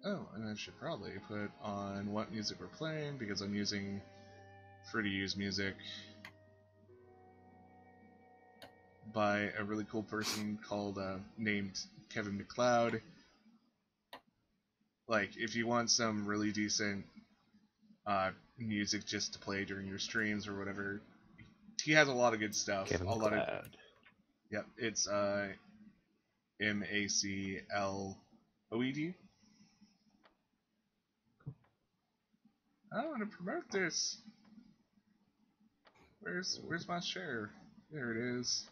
Oh, and I should probably put on what music we're playing because I'm using free-to-use music by a really cool person called named Kevin MacLeod. Like, if you want some really decent music just to play during your streams or whatever, he has a lot of good stuff. Kevin a lot of Cloud. Yep, it's MacLoed. I want to promote this. Where's my share? There it is.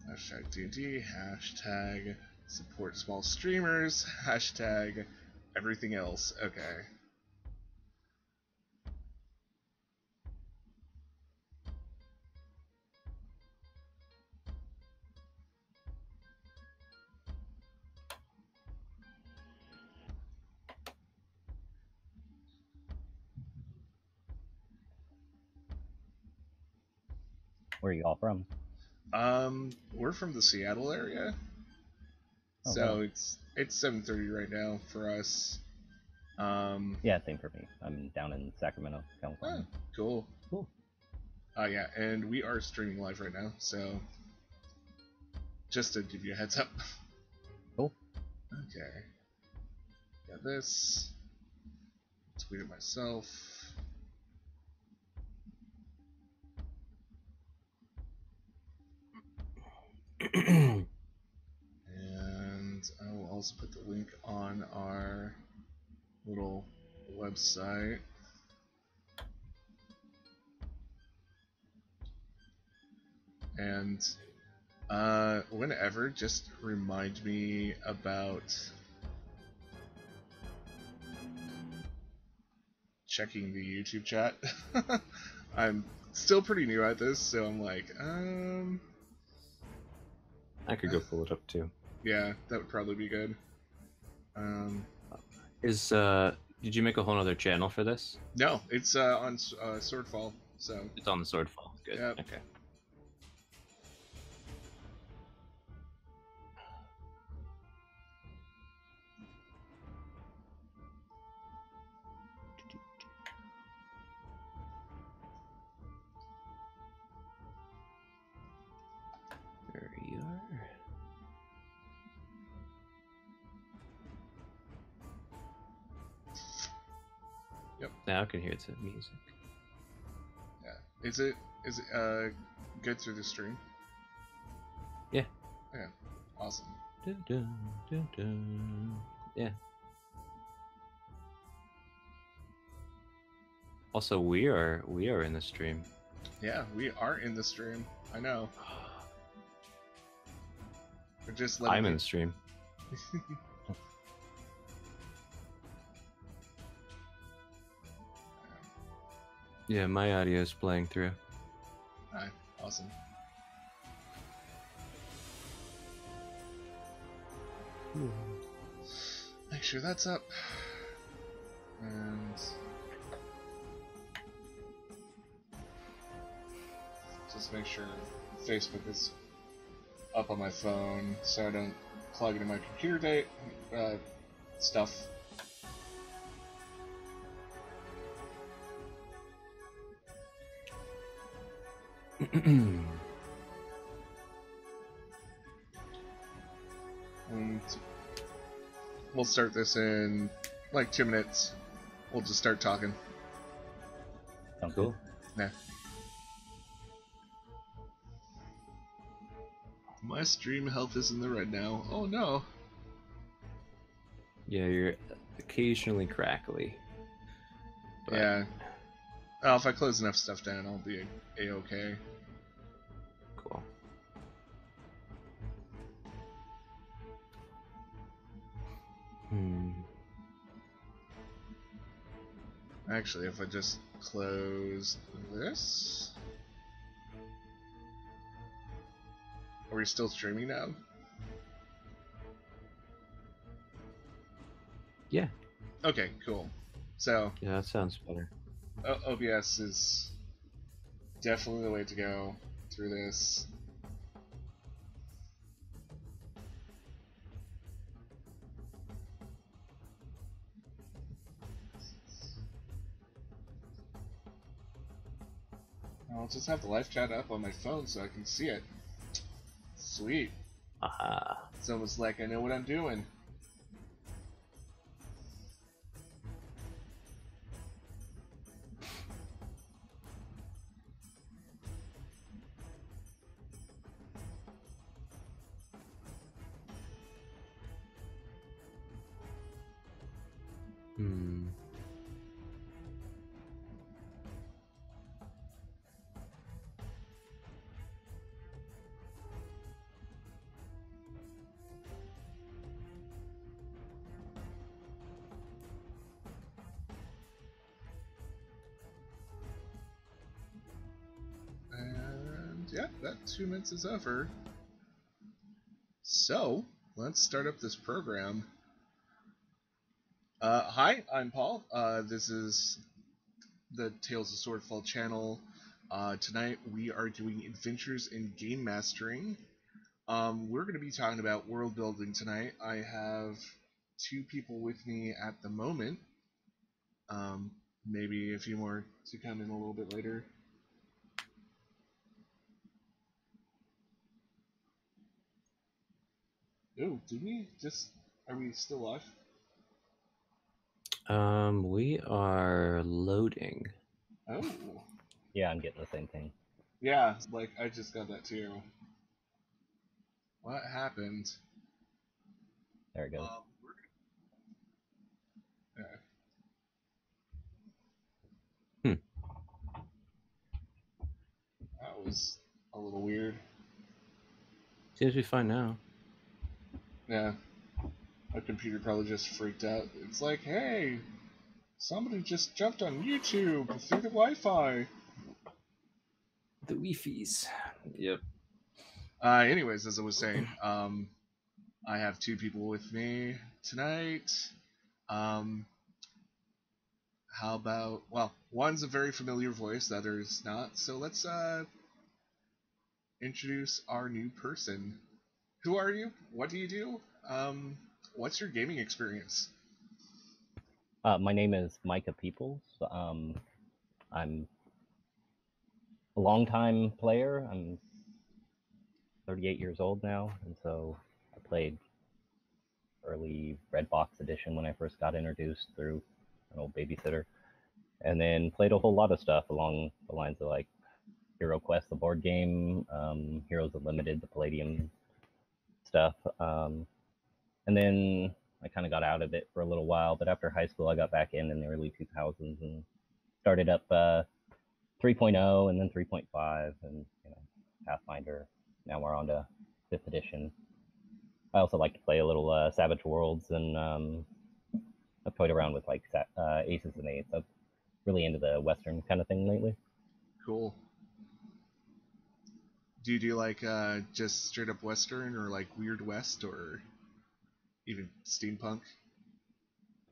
Hashtag D&D, hashtag support small streamers, hashtag everything else. Okay. Where are you all from? We're from the Seattle area. Oh, So wow. it's 7:30 right now for us. Yeah, same for me. I'm down in Sacramento, California. Oh, cool. Cool. Yeah, and we are streaming live right now, so just to give you a heads up. Cool. Okay. Got this. Tweet it myself. And I will also put the link on our little website. And whenever, just remind me about checking the YouTube chat. I'm still pretty new at this, so I'm like, I could go pull it up too. Yeah, that would probably be good. Did you make a whole other channel for this? No, it's on Swordfall, so It's on the Swordfall. Good. Yep. Okay. There you are. Yep. Now I can hear the music. yeah. Is it good through the stream? Yeah. Yeah. Awesome. Dun, dun, dun, dun. Yeah. Also, we are in the stream. Yeah, we are in the stream. I know. We're just I'm in the stream. Yeah, my audio is playing through. Alright, awesome. Make sure that's up. And just make sure Facebook is up on my phone so I don't plug into my computer stuff. And we'll start this in like 2 minutes. We'll just start talking. Sounds Cool. good. Yeah. My stream health is in the red now. Oh no. Yeah, you're occasionally crackly. But Yeah. Oh, if I close enough stuff down, I'll be a-okay. cool. Actually, if I just close this... Are we still streaming now? Yeah. Okay, cool. So, Yeah, that sounds better. OBS is definitely the way to go through this. I'll just have the live chat up on my phone so I can see it. Sweet. Aha. It's almost like I know what I'm doing. And yeah, that 2 minutes is over. So, let's start up this program. Hi, I'm Paul. This is the Tales of Swordfall channel. Tonight we are doing Adventures in Game Mastering. We're going to be talking about world building tonight. I have 2 people with me at the moment. Maybe a few more to come in a little bit later. Oh, did we just... Are we still live? We are loading. Oh. Yeah, I'm getting the same thing. Yeah, like, I just got that too. What happened? There it goes. Yeah. That was a little weird. Seems to be fine now. Yeah. My computer probably just freaked out. It's like, hey, somebody just jumped on YouTube through the Wi-Fi. The Wi-Fi's. Yep. Anyways, as I was saying, I have 2 people with me tonight. How about, well, one's a very familiar voice, the other is not. So let's introduce our new person. Who are you? What do you do? What's your gaming experience? My name is Micah Peepels. I'm a longtime player. I'm 38 years old now, and so I played early Red Box edition when I first got introduced through an old babysitter, and then played a whole lot of stuff along the lines of like Hero Quest, the board game, Heroes Unlimited, the Palladium stuff, and then I kind of got out of it for a little while. But after high school, I got back in the early 2000s and started up 3.0 and then 3.5 and Pathfinder. Now we're on to 5th edition. I also like to play a little Savage Worlds, and I've toyed around with like Aces and Eights. I'm really into the Western kind of thing lately. Cool. Do you do like just straight up Western, or like Weird West, or even steampunk?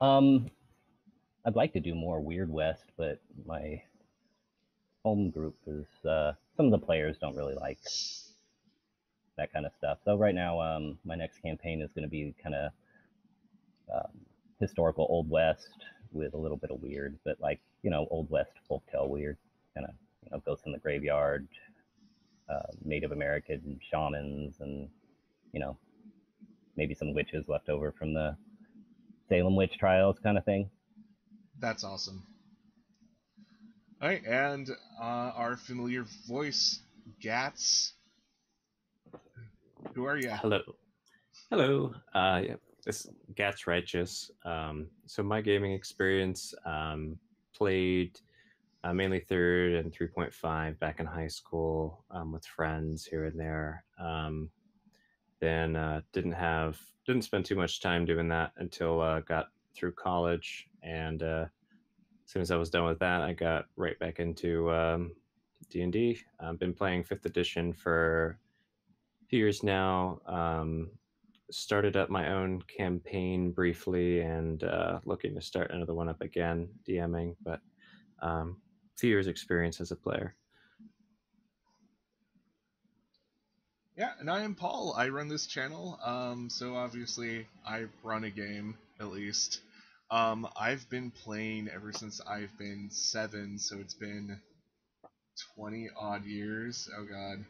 I'd like to do more Weird West, but my home group is some of the players don't really like that kind of stuff. So right now, my next campaign is going to be kind of historical Old West with a little bit of weird, but like Old West folktale weird, kind of ghosts in the graveyard, Native American shamans, and maybe some witches left over from the Salem witch trials kind of thing. That's awesome. All right, and our familiar voice, Gats. Who are you? Hello. Hello. Yeah, this Gat's Righteous. So my gaming experience, played mainly third and 3.5 back in high school with friends here and there. Then didn't spend too much time doing that until got through college, and as soon as I was done with that, I got right back into D&D. I've been playing 5th edition for a few years now. Started up my own campaign briefly, and looking to start another one up again, DMing, but few years experience as a player. Yeah, and I am Paul. I run this channel. So obviously I run a game at least. I've been playing ever since I've been 7, so it's been 20 odd years. Oh god.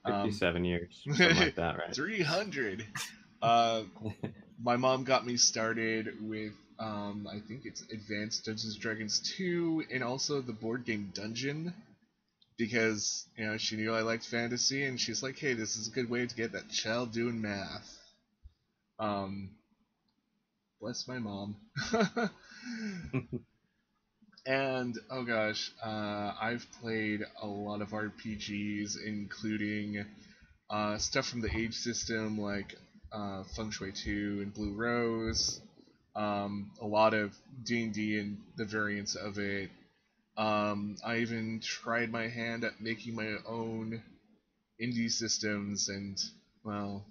57 years, something like that, right? 300. My mom got me started with I think it's Advanced Dungeons and Dragons 2 and also the board game Dungeon, because she knew I liked fantasy, and she's like, hey, this is a good way to get that child doing math. Bless my mom. And oh gosh, I've played a lot of RPGs, including stuff from the Age system like Feng Shui 2 and Blue Rose, a lot of D&D and the variants of it. I even tried my hand at making my own indie systems and, well,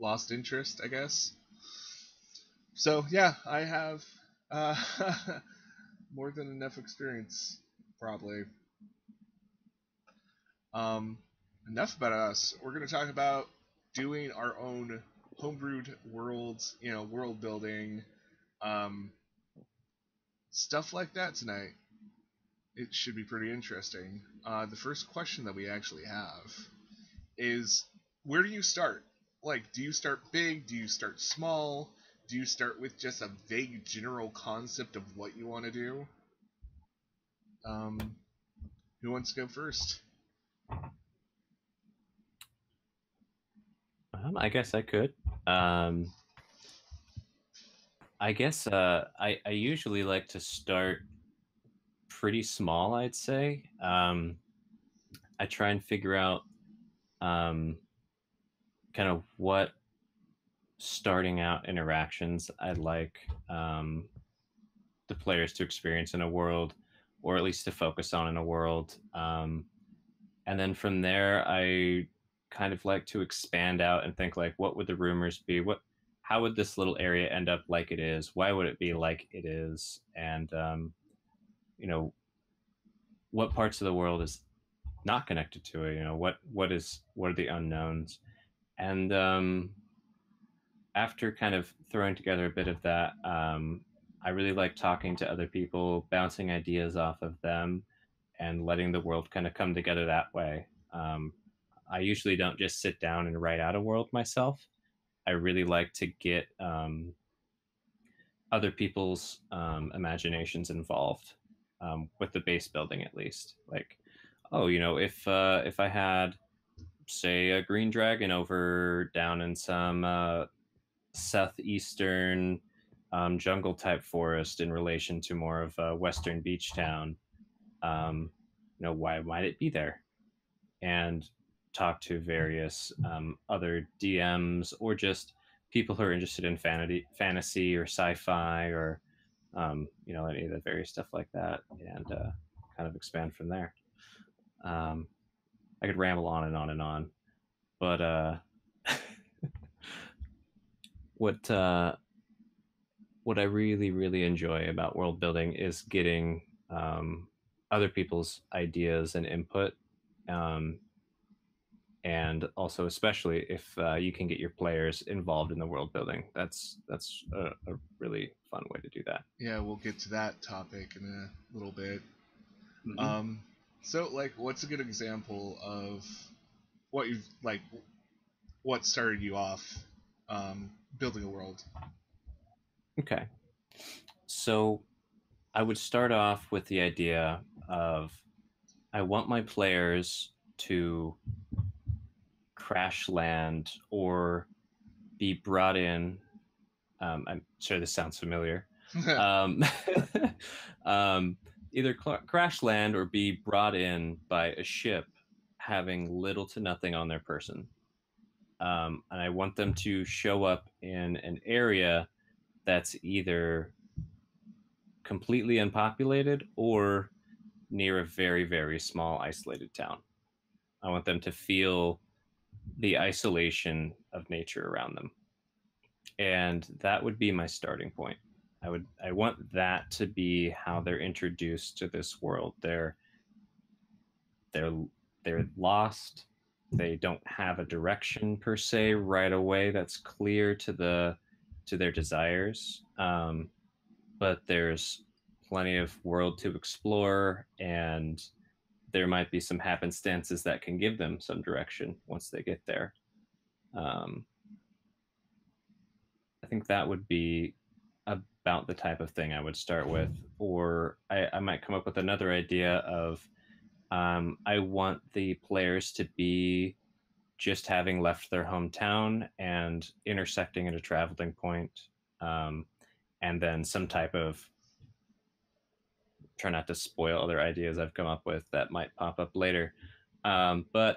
lost interest, I guess. So yeah, I have more than enough experience, probably. Enough about us. We're going to talk about doing our own homebrewed worlds, world building, stuff like that tonight. It should be pretty interesting. The first question that we actually have is, where do you start? Like, do you start big? Do you start small? Do you start with just a vague general concept of what you want to do? Who wants to go first? I guess I could. I guess I usually like to start pretty small, I'd say. I try and figure out kind of what starting out interactions I'd like the players to experience in a world, or at least to focus on in a world. And then from there, I kind of like to expand out and think like, what would the rumors be? How would this little area end up like it is? Why would it be like it is? And what parts of the world is not connected to it? What are the unknowns? And after kind of throwing together a bit of that, I really like talking to other people, bouncing ideas off of them, and letting the world kind of come together that way. I usually don't just sit down and write out a world myself. I really like to get other people's imaginations involved with the base building, at least. Like, if I had, say, a green dragon over down in some southeastern jungle type forest in relation to more of a western beach town, why might it be there? And talk to various other DMs, or just people who are interested in fantasy or sci-fi, or any of the various stuff like that, and kind of expand from there. I could ramble on and on and on, but what I really, really enjoy about world building is getting other people's ideas and input, and also especially if you can get your players involved in the world building. That's a really fun way to do that. Yeah, we'll get to that topic in a little bit. Mm-hmm. So, like, what's a good example of what started you off building a world? Okay, so I would start off with the idea of, I want my players to crash land or be brought in. I'm sure this sounds familiar. um, either crash land or be brought in by a ship having little to nothing on their person. And I want them to show up in an area that's either completely unpopulated or near a very, very small isolated town. I want them to feel the isolation of nature around them. And that would be my starting point. I want that to be how they're introduced to this world. They're they're lost. They don't have a direction per se right away that's clear to their desires. But there's plenty of world to explore, and there might be some happenstances that can give them some direction once they get there. I think that would be about the type of thing I would start with. Or I might come up with another idea of I want the players to be just having left their hometown and intersecting at a traveling point, and then some type of, try not to spoil other ideas I've come up with that might pop up later, but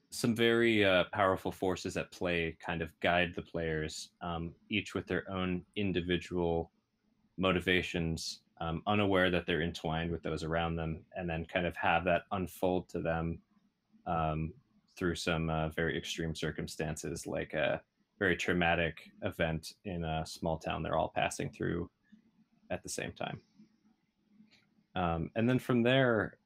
some very powerful forces at play kind of guide the players, each with their own individual motivations, unaware that they're entwined with those around them, and then kind of have that unfold to them through some very extreme circumstances, like a very traumatic event in a small town they're all passing through at the same time. And then from there,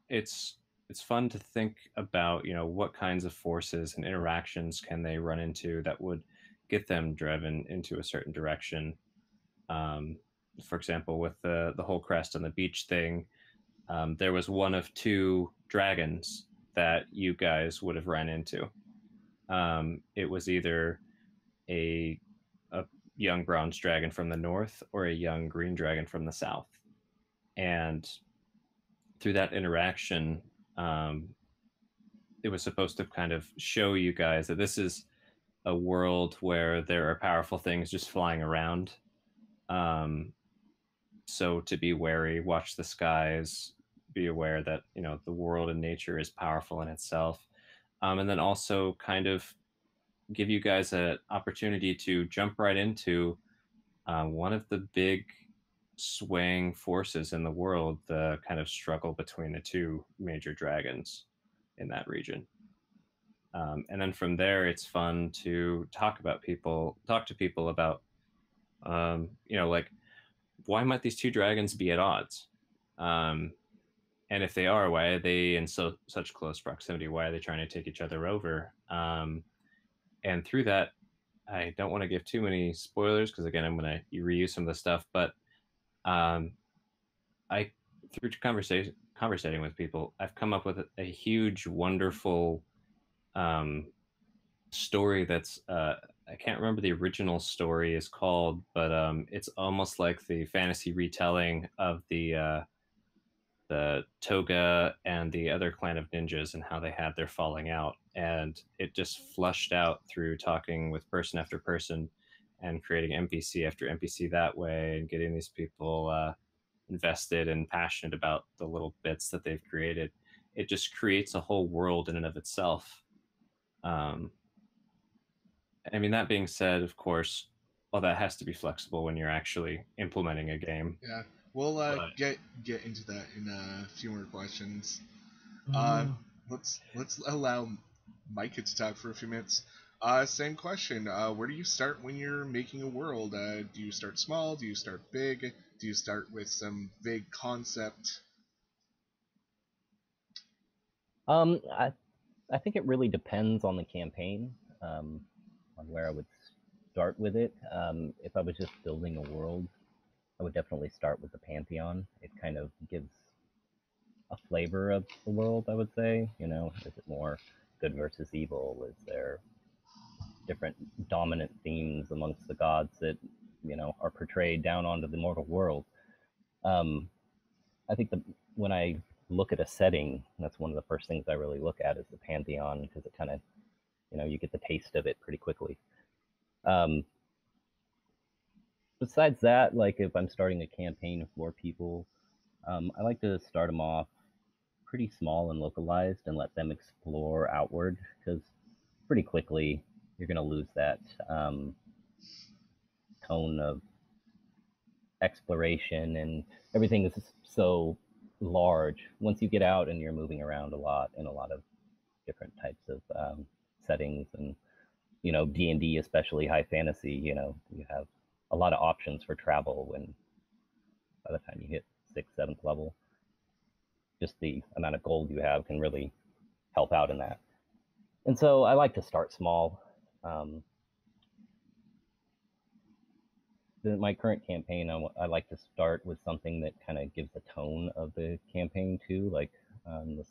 it's fun to think about, what kinds of forces and interactions can they run into that would get them driven into a certain direction. For example, with the whole crest on the beach thing, there was one of two dragons that you guys would have run into. It was either a young bronze dragon from the north or a young green dragon from the south. And through that interaction, it was supposed to kind of show you guys that this is a world where there are powerful things just flying around. So to be wary, watch the skies, be aware that, the world and nature is powerful in itself. And then also kind of give you guys an opportunity to jump right into one of the big swaying forces in the world, the kind of struggle between the two major dragons in that region. And then from there, it's fun to talk to people about, like, why might these two dragons be at odds? And if they are, why are they in such close proximity? Why are they trying to take each other over? And through that, I don't want to give too many spoilers because, again, I'm going to reuse some of the stuff. But through conversating with people, I've come up with a huge, wonderful story that's I can't remember the original story is called, but it's almost like the fantasy retelling of the Toga and the other clan of ninjas and how they had their falling out. And it just flushed out through talking with person after person and creating NPC after NPC that way, and getting these people invested and passionate about the little bits that they've created. It just creates a whole world in and of itself. That being said, of course, well, that has to be flexible when you're actually implementing a game. Yeah, we'll get into that in a few more questions. Let's allow Micah to talk for a few minutes. Same question. Where do you start when you're making a world? Do you start small? Do you start big? Do you start with some vague concept? I think it really depends on the campaign, on where I would start with it. If I was just building a world, I would definitely start with the Pantheon. It kind of gives a flavor of the world, I would say. Is it more good versus evil? Is there different dominant themes amongst the gods that, are portrayed down onto the mortal world? I think when I look at a setting, that's one of the first things I really look at is the Pantheon, because it kind of, you get the taste of it pretty quickly. Besides that, like if I'm starting a campaign for people, I like to start them off pretty small and localized and let them explore outward, because pretty quickly you're going to lose that tone of exploration, and everything is so large. Once you get out and you're moving around a lot in a lot of different types of settings, and D&D, especially high fantasy, you have a lot of options for travel when by the time you hit 6th, 7th level, just the amount of gold you have can really help out in that. And so I like to start small. My current campaign, I like to start with something that kind of gives the tone of the campaign too. Like this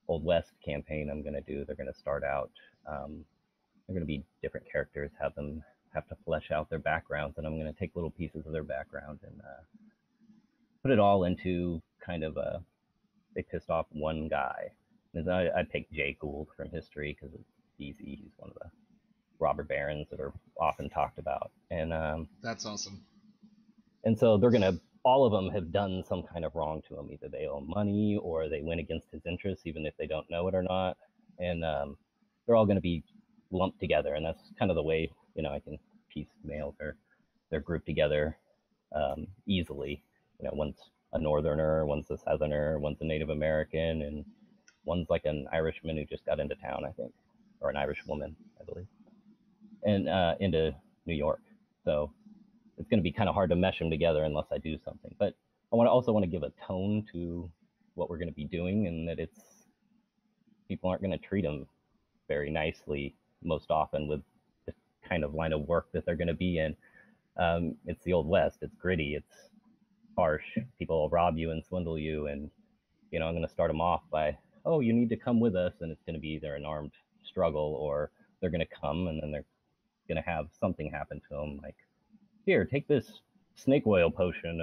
Old West campaign I'm going to do, they're going to start out, they're going to be different characters, have them have to flesh out their backgrounds, and I'm going to take little pieces of their background and put it all into kind of they pissed off one guy. And I picked Jay Gould from history because it's easy. He's one of the robber barons that are often talked about. And that's awesome. And so all of them have done some kind of wrong to him. Either they owe money or they went against his interests, even if they don't know it or not. And they're all going to be lumped together. And that's kind of the way, I can piecemeal their group together easily. One's a northerner, one's a southerner, one's a Native American, and one's like an Irishman who just got into town, I think, or an Irish woman, I believe, and into New York. So it's going to be kind of hard to mesh them together unless I do something. But I also want to give a tone to what we're going to be doing, and that people aren't going to treat them very nicely most often with the kind of line of work that they're going to be in. It's the Old West. It's gritty. It's harsh. People will rob you and swindle you, and I'm going to start them off by, oh, you need to come with us, and it's going to be either an armed struggle, or they're going to come and then they're going to have something happen to them, like, here, take this snake oil potion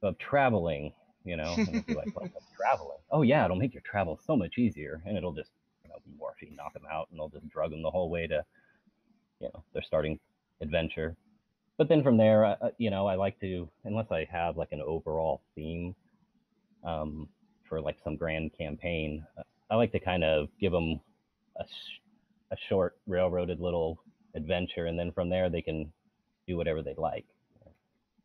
of traveling, and it'll be like, what, traveling? Oh yeah, it'll make your travel so much easier, and it'll just be morphine, knock them out, and they'll just drug them the whole way to their starting adventure. But then from there, I like to, unless I have like an overall theme for like some grand campaign, I like to kind of give them a short railroaded little adventure, and then from there they can do whatever they like.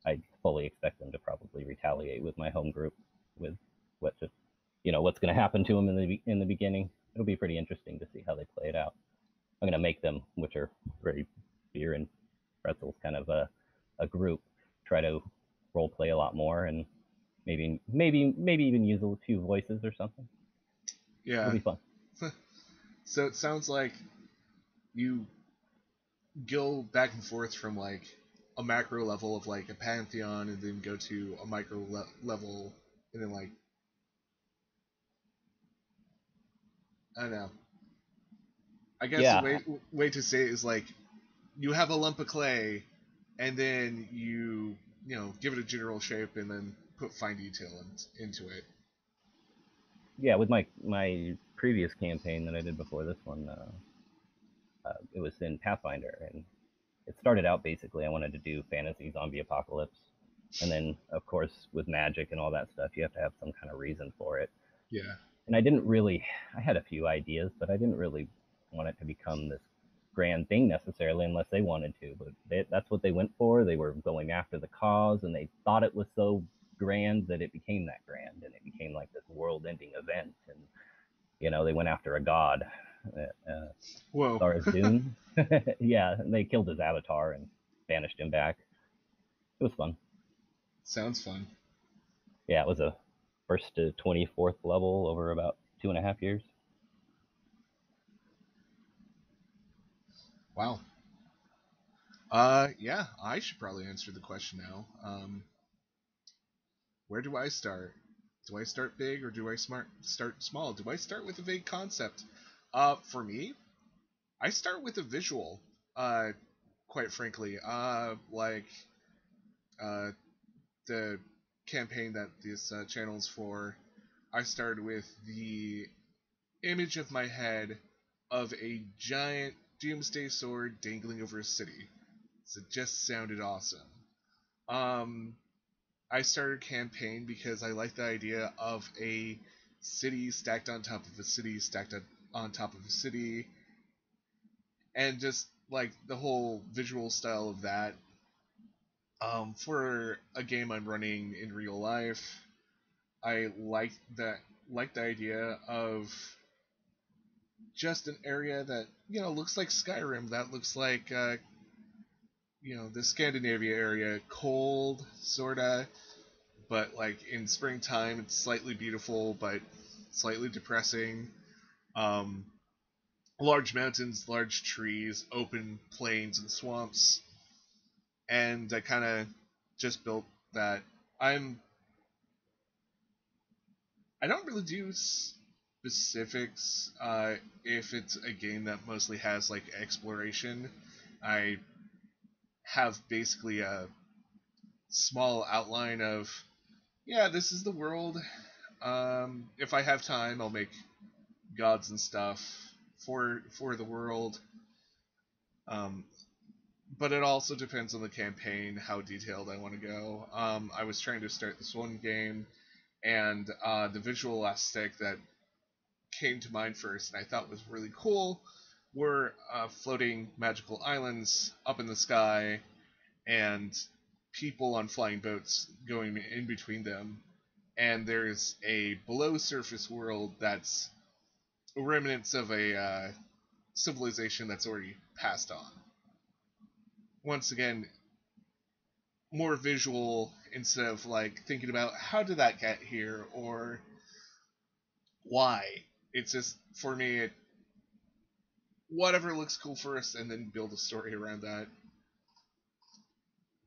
I fully expect them to probably retaliate with my home group with what's going to happen to them in the beginning. It'll be pretty interesting to see how they play it out. I'm going to make them, which are very beer and pretzels kind of a group, try to role play a lot more, and maybe even use a few voices or something. Yeah, it'll be fun. So it sounds like you go back and forth from like a macro level of like a pantheon, and then go to a micro level, and then like, I don't know. I guess the way to say it is like you have a lump of clay, and then you give it a general shape, and then put fine detail into it. Yeah, with my previous campaign that I did before this one, it was in Pathfinder, and it started out basically I wanted to do fantasy zombie apocalypse, and then of course with magic and all that stuff you have to have some kind of reason for it. Yeah. And I had a few ideas, but I didn't really want it to become this grand thing necessarily unless they wanted to, but that's what they went for. They were going after the cause, and they thought it was so grand that it became that grand, and it became like this world-ending event, and they went after a god. Whoa. Thor's Doom. Yeah, and they killed his avatar and banished him back. It was fun. Sounds fun. Yeah, it was a first to 24th level over about 2.5 years. Wow. Yeah, I should probably answer the question now. Where do I start? Do I start big, or do I start small? Do I start with a vague concept? For me, I start with a visual. Quite frankly, the campaign that this channel is for, I started with the image of my head of a giant doomsday sword dangling over a city. So it just sounded awesome. I started a campaign because I like the idea of a city stacked on top of a city stacked on top of a city, and just like the whole visual style of that. For a game I'm running in real life, I like the idea of just an area that looks like Skyrim, that looks like the Scandinavia area, cold sorta, but like in springtime it's slightly beautiful but slightly depressing. Um, Large mountains, large trees, open plains and swamps, and I kind of just built that. I don't really do specifics if it's a game that mostly has like exploration. I have basically a small outline of, yeah, this is the world. If I have time, I'll make gods and stuff for the world. Um, but it also depends on the campaign, how detailed I want to go. I was trying to start this one game, and the visual aesthetic that came to mind first, and I thought was really cool, were floating magical islands up in the sky, and people on flying boats going in between them. And there's a below surface world that's remnants of a civilization that's already passed on. Once again, more visual instead of like thinking about how did that get here or why. It's just, for me, whatever looks cool first and then build a story around that.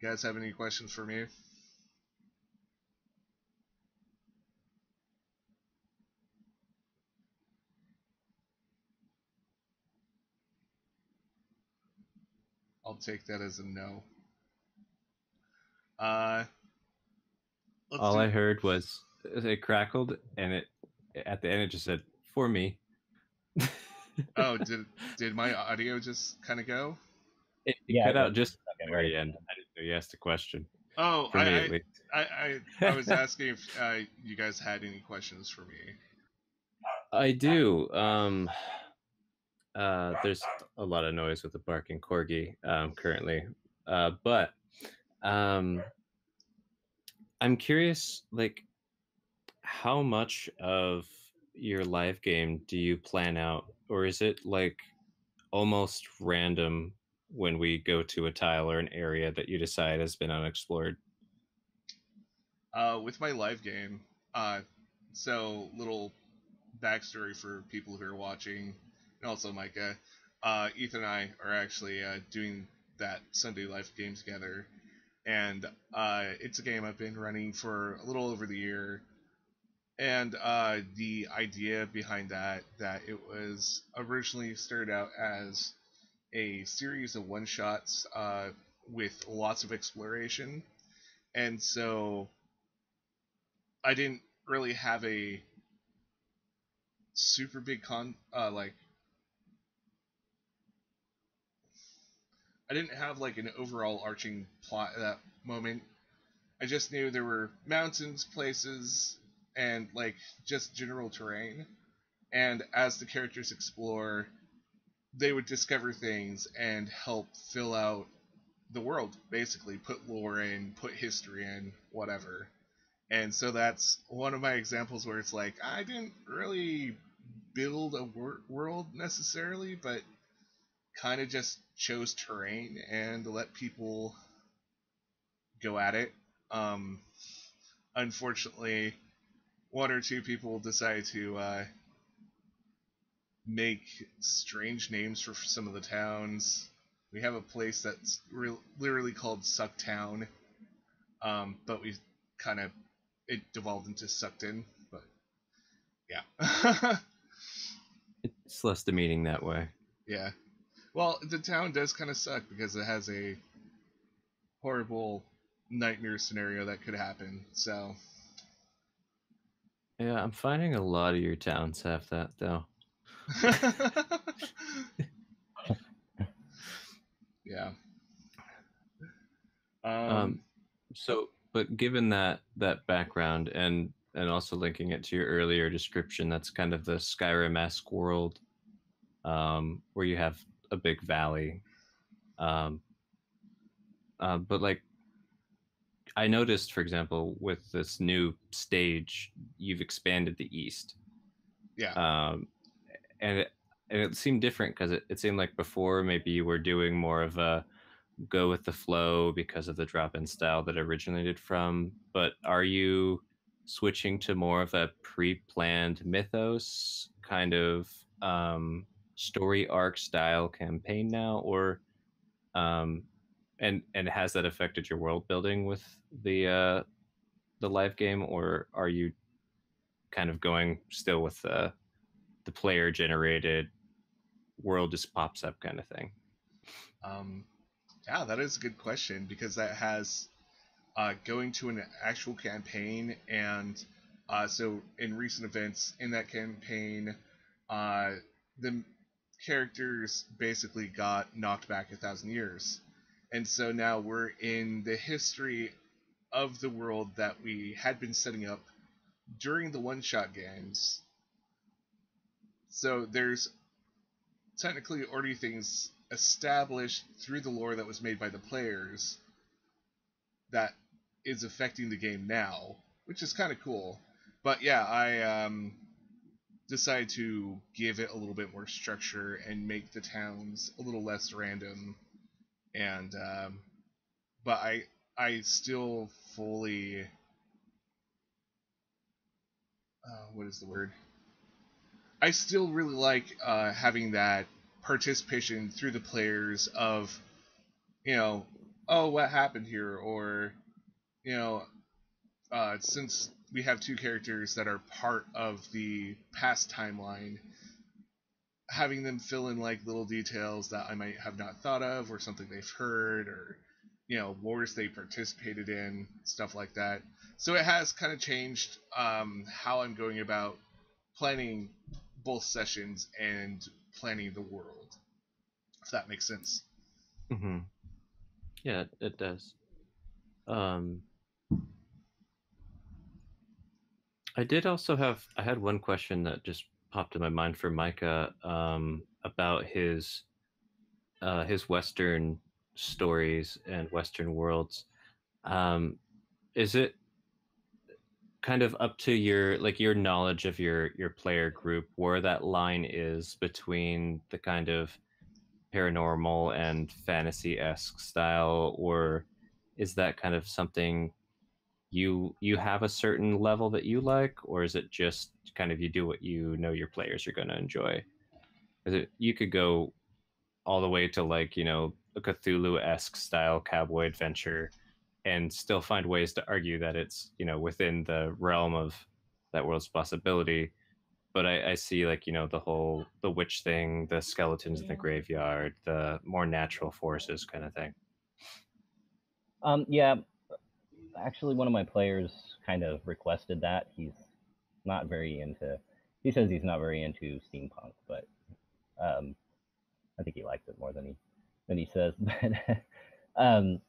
You guys have any questions for me? I'll take that as a no. All I heard was it crackled, and it at the end it just said "for me." Oh, did my audio just kind of go? It cut out just at the very end. I didn't know you asked a question. Oh, for me at least. I was asking if you guys had any questions for me. I do. There's a lot of noise with the barking corgi currently, but I'm curious, like, how much of your live game do you plan out, or is it like almost random when we go to a tile or an area that you decide has been unexplored? With my live game, so little backstory for people who are watching, and also Micah. Ethan and I are actually doing that Sunday live game together, and it's a game I've been running for a little over the year. And the idea behind that it was originally started out as a series of one shots with lots of exploration, and so I didn't really have a super big like I didn't have like an overall arching plot at that moment. I just knew there were mountains, places, and like just general terrain. And as the characters explore, they would discover things and help fill out the world, basically put lore in, put history in, whatever. And so that's one of my examples where it's like I didn't really build a world necessarily, but kind of just chose terrain and let people go at it. Unfortunately, one or two people decide to make strange names for some of the towns. We have a place that's literally called Sucktown, but we kind of it devolved into Suckton. But yeah, It's less demeaning that way. yeah. Well, the town does kind of suck because it has a horrible nightmare scenario that could happen. So Yeah, I'm finding a lot of your towns have that though. yeah. Um, so, but given that background and also linking it to your earlier description, that's kind of the Skyrim-esque world, where you have a big valley. Um, but like I noticed, for example, with this new stage, you've expanded the east, Yeah. um, and it seemed different because it seemed like before maybe you were doing more of a go with the flow because of the drop-in style that originated from. But are you switching to more of a pre-planned mythos kind of story arc style campaign now, or um, and has that affected your world building with the live game, or are you kind of going still with the player generated world just pops up kind of thing? Um, yeah, that is a good question because that has going to an actual campaign, and so in recent events in that campaign, uh, the characters basically got knocked back 1,000 years, and so now we're in the history of the world that we had been setting up during the one-shot games. So there's technically already things established through the lore that was made by the players that is affecting the game now, which is kind of cool. But yeah, I decided to give it a little bit more structure and make the towns a little less random. And but I still fully what is the word? I still really like having that participation through the players of, you know, oh, what happened here, or you know, since we have two characters that are part of the past timeline, having them fill in like little details that I might have not thought of, or something they've heard, or wars they participated in, stuff like that. So it has kind of changed how I'm going about planning both sessions and planning the world, if that makes sense. Mm-hmm. Yeah, it does. Um, I had one question that just popped in my mind for Micah, about his Western stories and Western worlds. Um, is it kind of up to your knowledge of your player group where that line is between the kind of paranormal and fantasy-esque style, or is that kind of something you have a certain level that you like, or is it just kind of you do what you know your players are going to enjoy? You could go all the way to a Cthulhu-esque style cowboy adventure and still find ways to argue that it's within the realm of that world's possibility. But I see the witch thing, the skeletons in the graveyard, the more natural forces kind of thing. Yeah, actually, one of my players kind of requested that. Not very into. He says he's not very into steampunk, but um, I think he likes it more than he says. But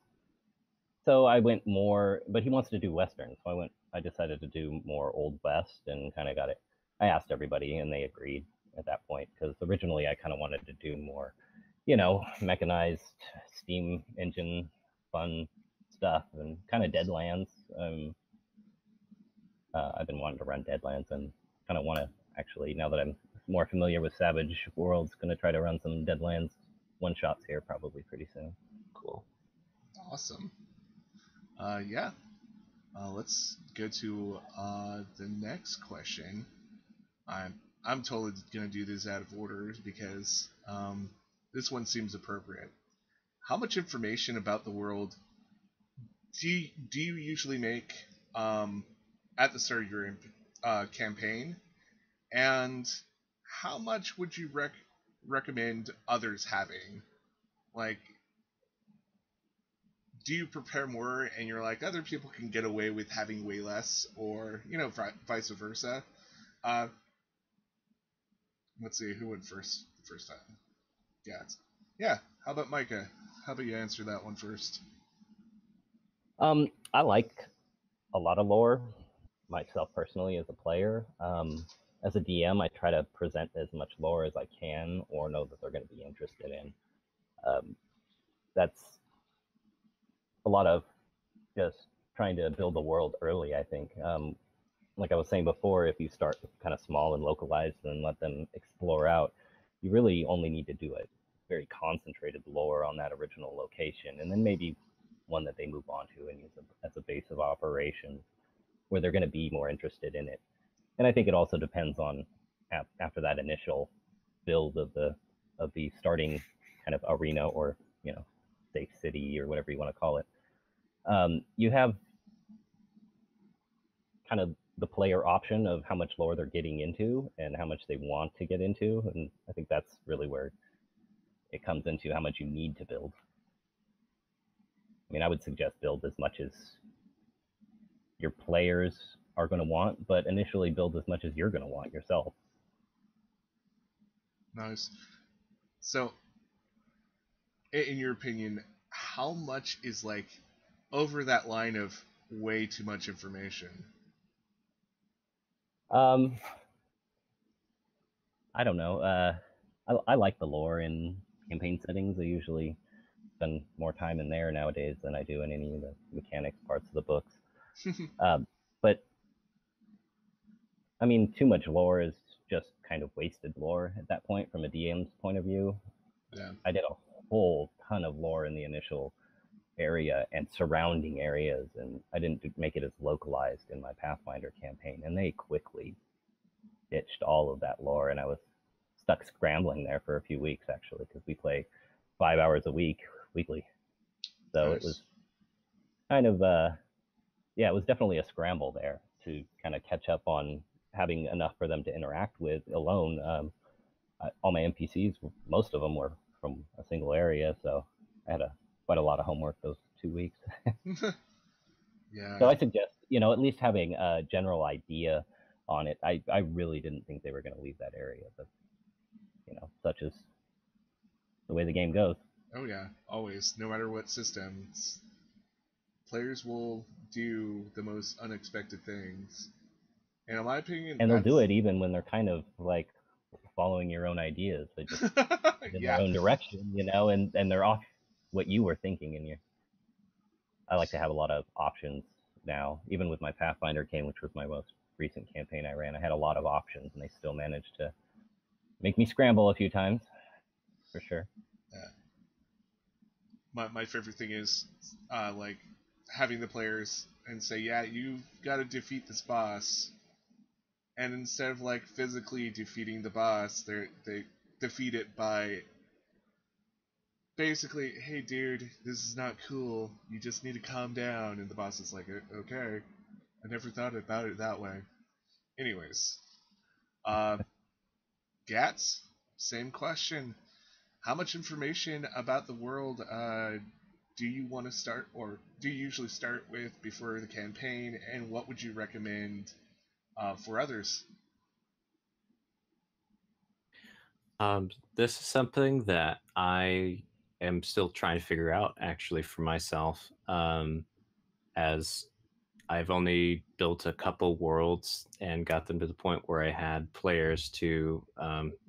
so I went more, but he wants to do Western, so I decided to do more Old West and kind of got it. I asked everybody, and they agreed at that point because originally I kind of wanted to do more, mechanized steam engine fun stuff and kind of Deadlands. I've been wanting to run Deadlands and kind of want to actually, now that I'm more familiar with Savage Worlds, going to try to run some Deadlands one shots here probably pretty soon. Cool. Awesome. Yeah. Let's go to the next question. I'm totally gonna do this out of order because this one seems appropriate. How much information about the world do you usually make um, at the start of your campaign, and how much would you recommend others having? Like, do you prepare more and you're like other people can get away with having way less, or vice versa? Uh, let's see who went first the first time. Yeah. How about Micah? How about you answer that one first? I like a lot of lore myself personally as a player. As a DM, I try to present as much lore as I can or know that they're going to be interested in. That's a lot of just trying to build the world early, I think. Like I was saying before, if you start kind of small and localized and let them explore out, you really only need to do a very concentrated lore on that original location, and then maybe one that they move on to and use as a base of operations where they're going to be more interested in it. And I think it also depends on after that initial build of the starting kind of arena, or say city or whatever you want to call it. You have kind of the player option of how much lore they're getting into and how much they want to get into, and I think that's really where it comes into how much you need to build. I mean, I would suggest build as much as your players are going to want, but initially build as much as you're going to want yourself. Nice. So, in your opinion, how much is like over that line of way too much information? I don't know. I like the lore in campaign settings. I usually spend more time in there nowadays than I do in any of the mechanics parts of the books. But I mean, too much lore is just kind of wasted lore at that point from a DM's point of view. Yeah. I did a whole ton of lore in the initial area and surrounding areas, and I didn't make it as localized in my Pathfinder campaign, and they quickly ditched all of that lore, and I was stuck scrambling there for a few weeks actually, because we play 5 hours a week weekly, so Nice. It was kind of it was definitely a scramble there to kind of catch up on having enough for them to interact with alone. All my NPCs, most of them were from a single area, so I had quite a lot of homework those 2 weeks. Yeah. So I suggest, at least having a general idea on it. I really didn't think they were going to leave that area, but such is the way the game goes. Oh yeah, always. No matter what systems, players will do the most unexpected things. And in my opinion, and they'll do it even when they're kind of like following your own ideas. They just in yeah. their own direction, and they're off what you were thinking. And I like to have a lot of options now. Even with my Pathfinder game, which was my most recent campaign I ran, I had a lot of options, and they still managed to make me scramble a few times, for sure. Yeah. My favorite thing is like having the players and say, yeah, you've got to defeat this boss, and instead of like physically defeating the boss, they defeat it by basically, hey dude, this is not cool. You just need to calm down. And the boss is like, okay, I never thought about it that way. Anyways, Gats, same question. How much information about the world do you want to start, or do you usually start with before the campaign, and what would you recommend for others? This is something that I am still trying to figure out actually for myself, as I've only built a couple worlds and got them to the point where I had players to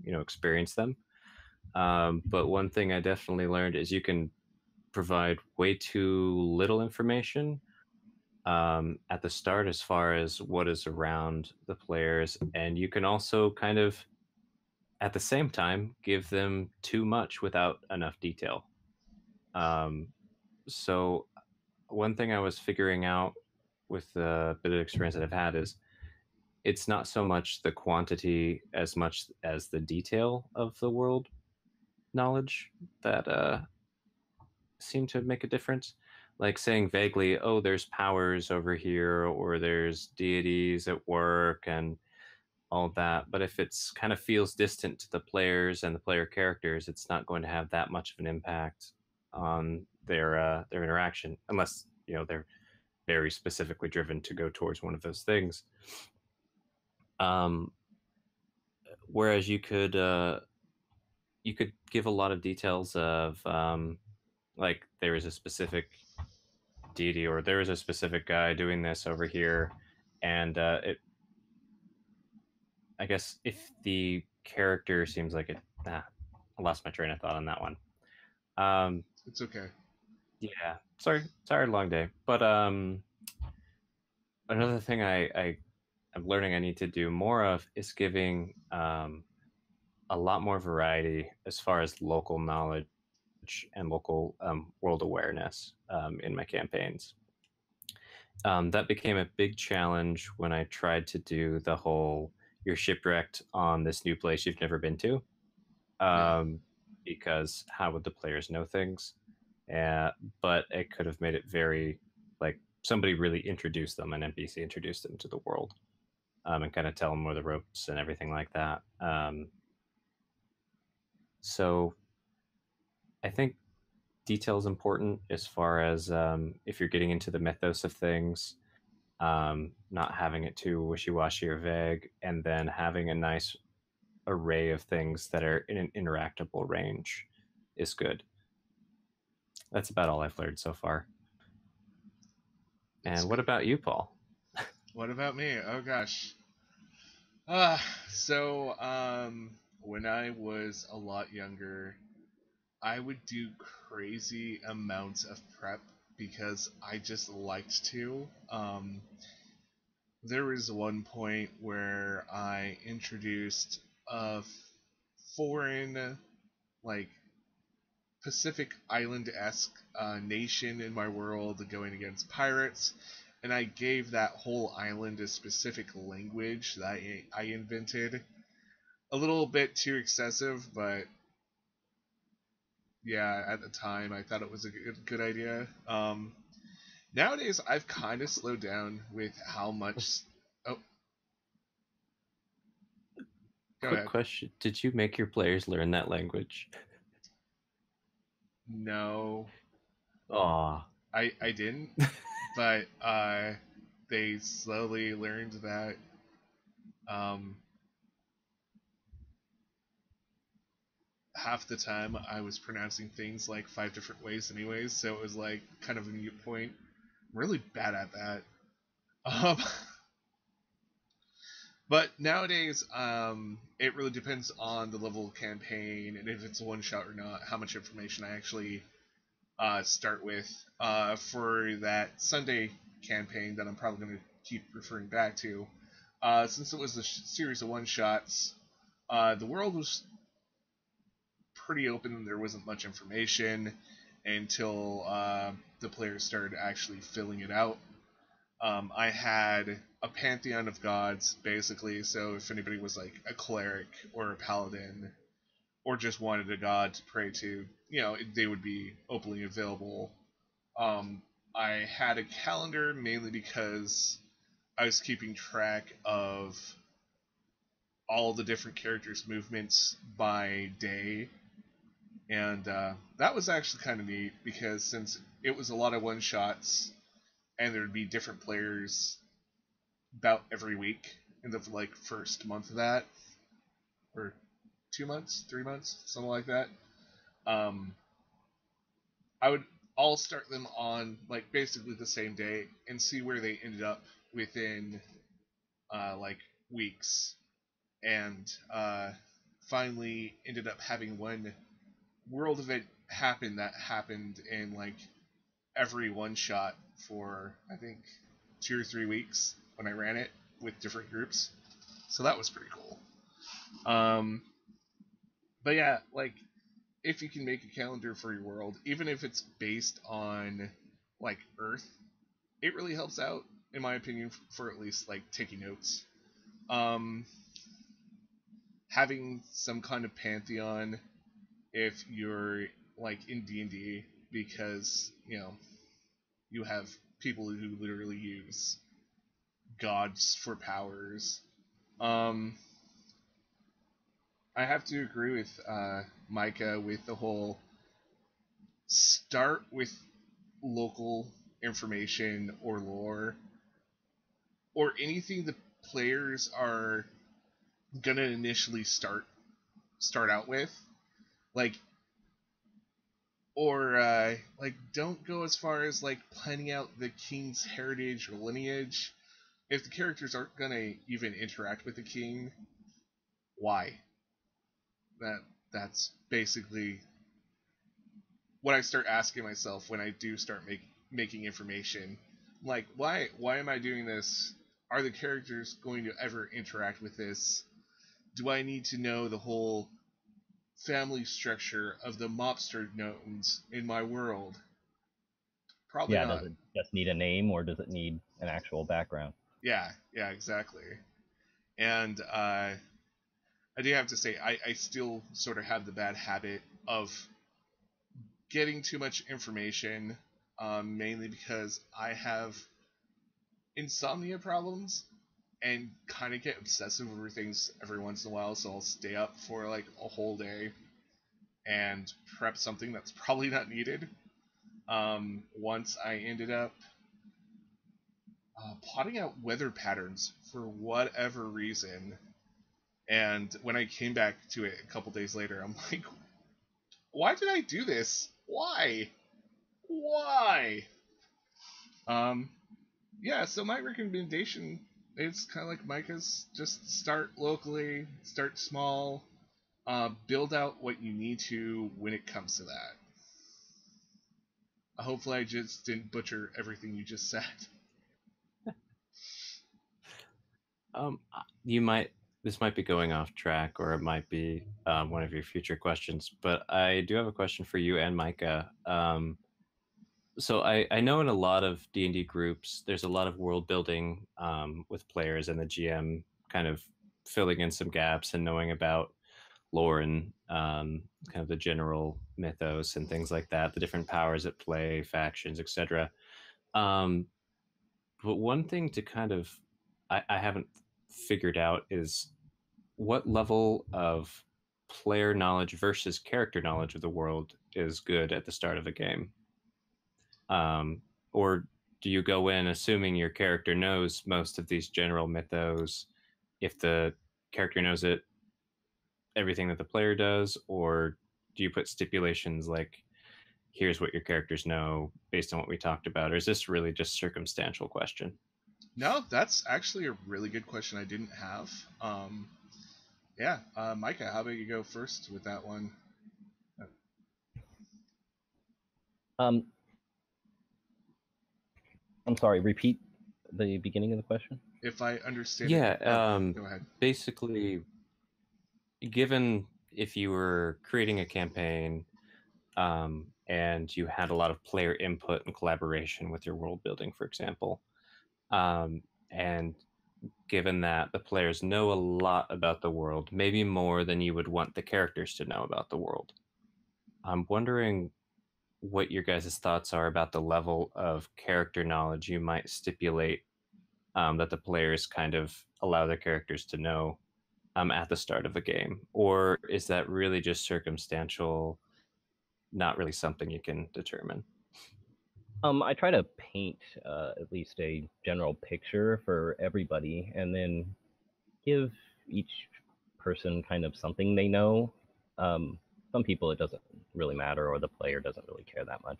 experience them. But one thing I definitely learned is you can provide way too little information at the start as far as what is around the players, and you can also kind of at the same time give them too much without enough detail. So one thing I was figuring out with the bit of experience that I've had is it's not so much the quantity as much as the detail of the world knowledge that seem to make a difference. Like saying vaguely, oh, there's powers over here, or there's deities at work, and all that. But if it's kind of feels distant to the players and the player characters, it's not going to have that much of an impact on their interaction, unless they're very specifically driven to go towards one of those things. Whereas you could give a lot of details of like there is a specific deity or there is a specific guy doing this over here, and I guess if the character seems like it, I lost my train of thought on that one. It's okay. Yeah, sorry, long day. But another thing I'm learning I need to do more of is giving a lot more variety as far as local knowledge and local world awareness in my campaigns. That became a big challenge when I tried to do the whole you're shipwrecked on this new place you've never been to. Because how would the players know things? But it could have made it very like somebody really introduced them, an NPC introduced them to the world, and kind of tell them where the ropes and everything like that. So I think detail is important as far as if you're getting into the mythos of things, not having it too wishy-washy or vague, and then having a nice array of things that are in an interactable range is good. That's about all I've learned so far. And what about you, Paul? What about me? Oh gosh. So when I was a lot younger, I would do crazy amounts of prep because I just liked to. There was one point where I introduced a foreign, like Pacific Island-esque nation in my world going against pirates, and I gave that whole island a specific language that I invented. A little bit too excessive, but yeah, at the time I thought it was a good idea. Nowadays, I've kind of slowed down with how much. Oh, go Quick ahead. question: did you make your players learn that language? No, Aw. I didn't, but they slowly learned that. Um, Half the time I was pronouncing things like 5 different ways, anyways, so it was like kind of a mute point. I'm really bad at that. Um, But nowadays, it really depends on the level of campaign and if it's a one shot or not, how much information I actually start with. For that Sunday campaign that I'm probably going to keep referring back to, since it was a series of one shots, the world was pretty open and there wasn't much information until the players started actually filling it out. I had a pantheon of gods, basically, so if anybody was like a cleric or a paladin, or just wanted a god to pray to, they would be openly available. I had a calendar mainly because I was keeping track of all the different characters' movements by day, and that was actually kind of neat because since it was a lot of one shots and there'd be different players about every week in the first month of that, or 2 months, 3 months, something like that. I would all start them on basically the same day and see where they ended up within weeks, and finally ended up having one world event happen that happened in every one shot for I think 2 or 3 weeks when I ran it with different groups. So that was pretty cool. But yeah, if you can make a calendar for your world, even if it's based on Earth, it really helps out, in my opinion, for at least taking notes. Having some kind of pantheon if you're in D&D, because you have people who literally use gods for powers. I have to agree with Micah with the whole start with local information or lore or anything the players are gonna initially start out with, like, or like, don't go as far as like planning out the king's heritage or lineage. If the characters aren't gonna even interact with the king, why? That's basically what I start asking myself when I do start making information. Like, why am I doing this? Are the characters going to ever interact with this? Do I need to know the whole family structure of the mobster gnomes in my world? Probably Yeah, not. does it just need a name or does it need an actual background? Yeah, exactly. And I do have to say, I still sort of have the bad habit of getting too much information, mainly because I have insomnia problems and kind of get obsessive over things every once in a while. So I'll stay up for like a whole day and prep something that's probably not needed. Once I ended up plotting out weather patterns for whatever reason, and when I came back to it a couple days later, I'm like, why did I do this? Why? Why? Um, yeah, so my recommendation is kind of like Micah's. Just start locally, start small, build out what you need to when it comes to that. Hopefully I just didn't butcher everything you just said. You might, this might be going off track, or it might be one of your future questions, but I do have a question for you and Micah. So I know in a lot of D&D groups, there's a lot of world building with players and the GM kind of filling in some gaps and knowing about lore and kind of the general mythos and things like that, the different powers at play, factions, etc. Um, but one thing to kind of I haven't figured out is what level of player knowledge versus character knowledge of the world is good at the start of a game. Or do you go in assuming your character knows most of these general mythos if the character knows it everything that the player does, or do you put stipulations like here's what your characters know based on what we talked about, or is this really just circumstantial question? No, that's actually a really good question I didn't have. Yeah, Micah, how about you go first with that one? Um, I'm sorry, repeat the beginning of the question. If I understand Yeah, it, go ahead. basically, given if you were creating a campaign and you had a lot of player input and collaboration with your world building, for example, and given that the players know a lot about the world, maybe more than you would want the characters to know about the world. I'm wondering what your guys' thoughts are about the level of character knowledge you might stipulate that the players kind of allow their characters to know at the start of a game, or is that really just circumstantial, not really something you can determine? I try to paint at least a general picture for everybody, and then give each person kind of something they know. Some people it doesn't really matter, or the player doesn't really care that much.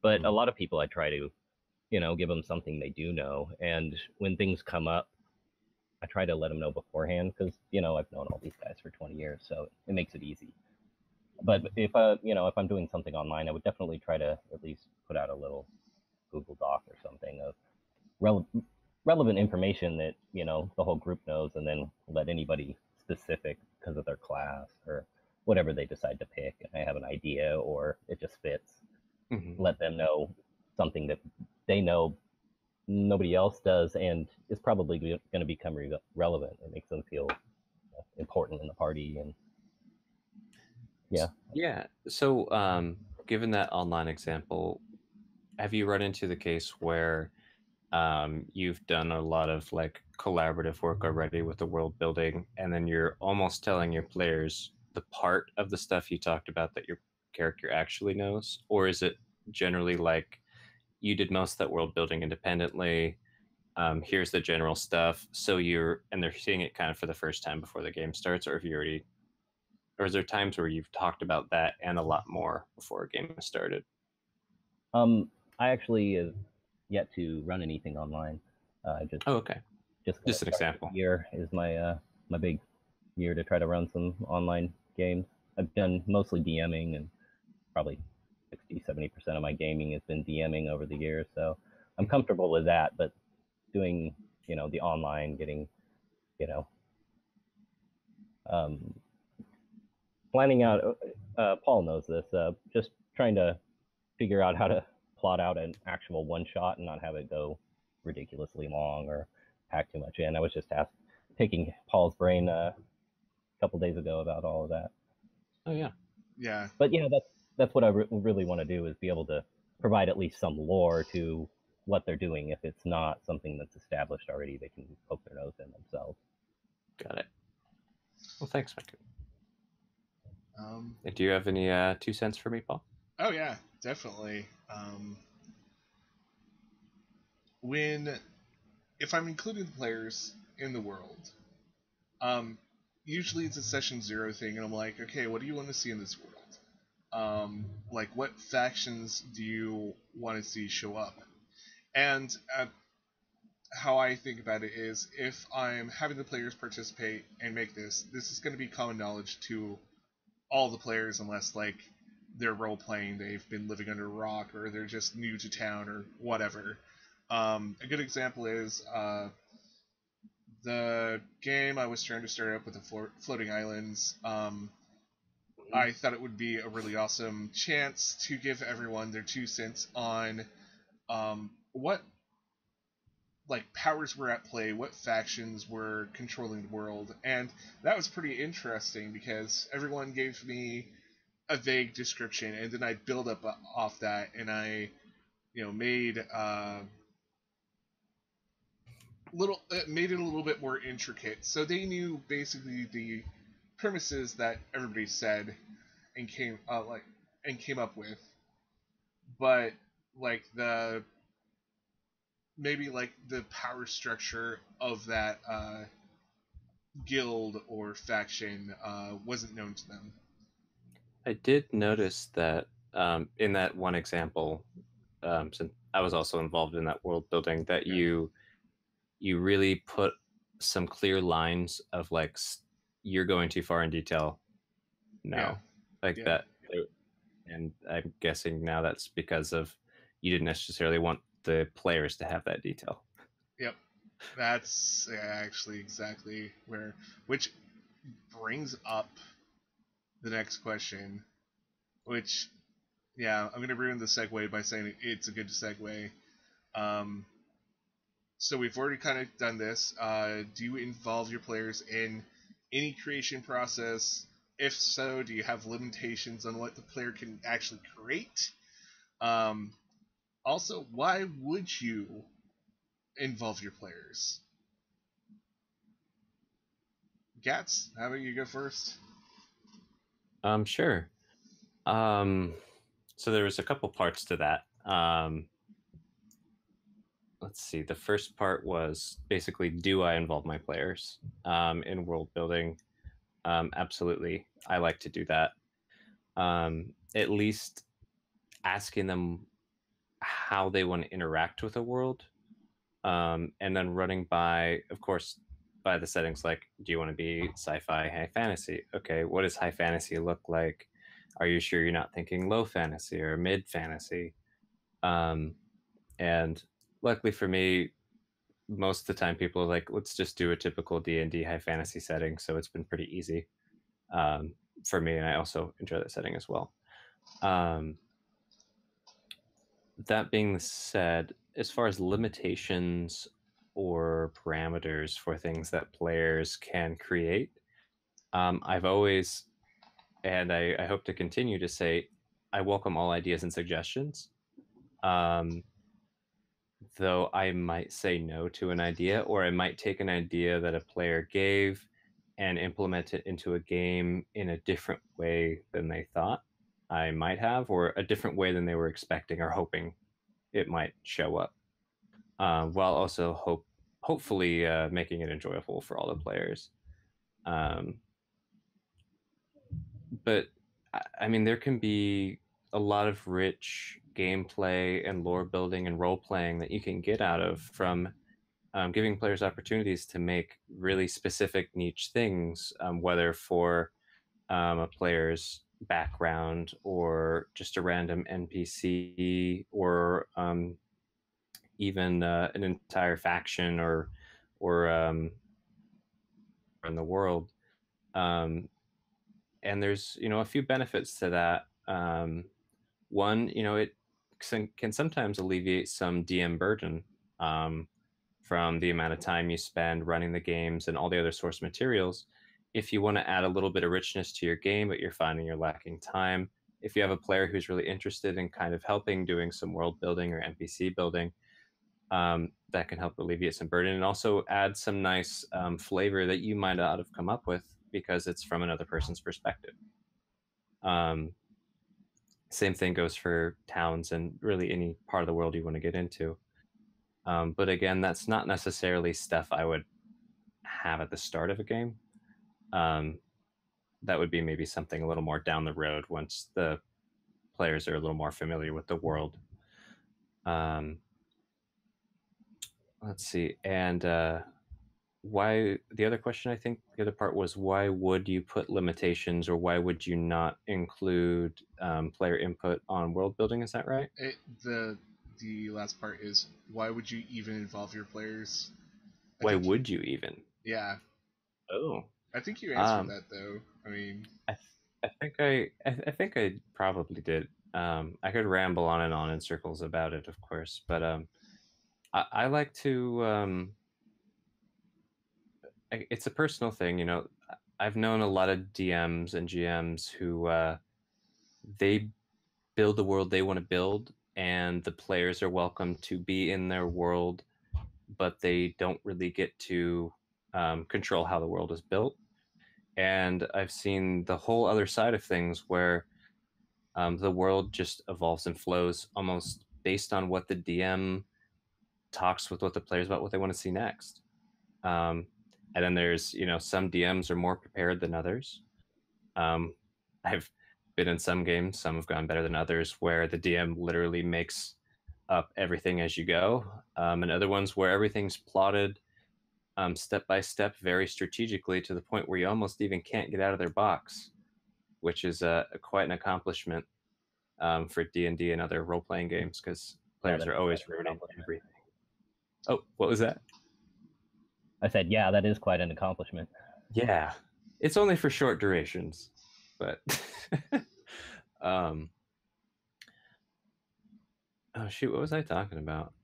But a lot of people, I try to, give them something they do know. And when things come up, I try to let them know beforehand because I've known all these guys for 20 years, so it makes it easy. But if I'm doing something online, I would definitely try to at least put out a little Google Doc or something of relevant information that the whole group knows, and then let anybody specific because of their class or whatever they decide to pick, and I have an idea or it just fits, let them know something that they know nobody else does and is probably going to become relevant. It makes them feel important in the party. And yeah. So given that online example, have you run into the case where you've done a lot of like collaborative work already with the world building, and then you're almost telling your players the part of the stuff you talked about that your character actually knows, or is it generally like you did most of that world building independently? Here's the general stuff, so they're seeing it kind of for the first time before the game starts, or if you already, or is there times where you've talked about that and a lot more before a game has started? I actually have yet to run anything online. Just Oh, okay. just Just an example. Year is my big year to try to run some online games. I've done mostly DMing, and probably 60-70% of my gaming has been DMing over the years. So I'm comfortable with that, but doing, the online, getting, um, planning out, Paul knows this, just trying to figure out how to plot out an actual one shot and not have it go ridiculously long or pack too much in. I was just picking Paul's brain a couple days ago about all of that. Oh yeah. Yeah. But yeah, that's what I really want to do, is be able to provide at least some lore to what they're doing. If it's not something that's established already, they can poke their nose in themselves. Got it. Well, thanks, Micah. Um, Do you have any 2 cents for me, Paul? oh yeah, definitely. If I'm including the players in the world, usually it's a session 0 thing, and I'm like, okay, what do you want to see in this world? Like, what factions do you want to see show up? And how I think about it is, if I'm having the players participate and make this is going to be common knowledge to all the players, unless like they're role playing, they've been living under a rock, or they're just new to town, or whatever. A good example is the game I was trying to start up with the floating islands. I thought it would be a really awesome chance to give everyone their 2 cents on what like powers were at play, what factions were controlling the world, and that was pretty interesting because everyone gave me a vague description, and then I build up off that, and I, made made it a little bit more intricate, so they knew basically the premises that everybody said and came up with, but like the power structure of that guild or faction wasn't known to them. I did notice that in that one example, since I was also involved in that world building, that you really put some clear lines of like, you're going too far in detail now, that. And I'm guessing now that's because of you didn't necessarily want the players to have that detail. Yep, that's actually exactly which brings up the next question, which, I'm going to ruin the segue by saying it's a good segue. So we've already kind of done this. Do you involve your players in any creation process? If so, do you have limitations on what the player can actually create? Also, why would you involve your players? Gats, how about you go first? Sure. So there was a couple parts to that. Let's see. The first part was basically, do I involve my players in world building? Absolutely. I like to do that. At least asking them how they want to interact with a world, and then running by, of course, by the settings, like, do you want to be sci-fi, high fantasy? Okay, what does high fantasy look like? Are you sure you're not thinking low fantasy or mid fantasy? And luckily for me, most of the time people are like, let's just do a typical D&D high fantasy setting, so it's been pretty easy for me, and I also enjoy that setting as well. That being said, as far as limitations or parameters for things that players can create, I've always, and I hope to continue to say, I welcome all ideas and suggestions. Though I might say no to an idea, or I might take an idea that a player gave and implement it into a game in a different way than they thought. I might have, or a different way than they were expecting or hoping it might show up, while also hopefully making it enjoyable for all the players. Um, but I mean, there can be a lot of rich gameplay and lore building and role playing that you can get out of from giving players opportunities to make really specific niche things, whether for a player's background or just a random NPC or even an entire faction or in the world. Um, and there's a few benefits to that. One, it can sometimes alleviate some DM burden from the amount of time you spend running the games and all the other source materials. If you want to add a little bit of richness to your game, but you're finding you're lacking time, if you have a player who's really interested in kind of helping doing some world building or NPC building, that can help alleviate some burden and also add some nice flavor that you might not have come up with because it's from another person's perspective. Um, Same thing goes for towns and really any part of the world you want to get into. But again, that's not necessarily stuff I would have at the start of a game. That would be maybe something a little more down the road once the players are a little more familiar with the world. Let's see. And why the other question, I think the other part was, why would you put limitations or why would you not include player input on world building? Is that right? The last part is, why would you even involve your players? Why would you even? Yeah. Oh. I think you answered that though. I mean, I think I probably did. I could ramble on and on in circles about it, of course, but I like to. It's a personal thing, I've known a lot of DMs and GMs who they build the world they want to build, and the players are welcome to be in their world, but they don't really get to control how the world is built. And I've seen the whole other side of things where the world just evolves and flows almost based on what the DM talks with what the players about what they want to see next. And then there's, some DMs are more prepared than others. I've been in some games, some have gone better than others, where the DM literally makes up everything as you go, and other ones where everything's plotted step by step, very strategically, to the point where you almost even can't get out of their box, which is quite an accomplishment for D&D and other role-playing games, because players are always ruining everything. Oh, what was that? I said, yeah, that is quite an accomplishment. Yeah, it's only for short durations, but oh shoot, what was I talking about?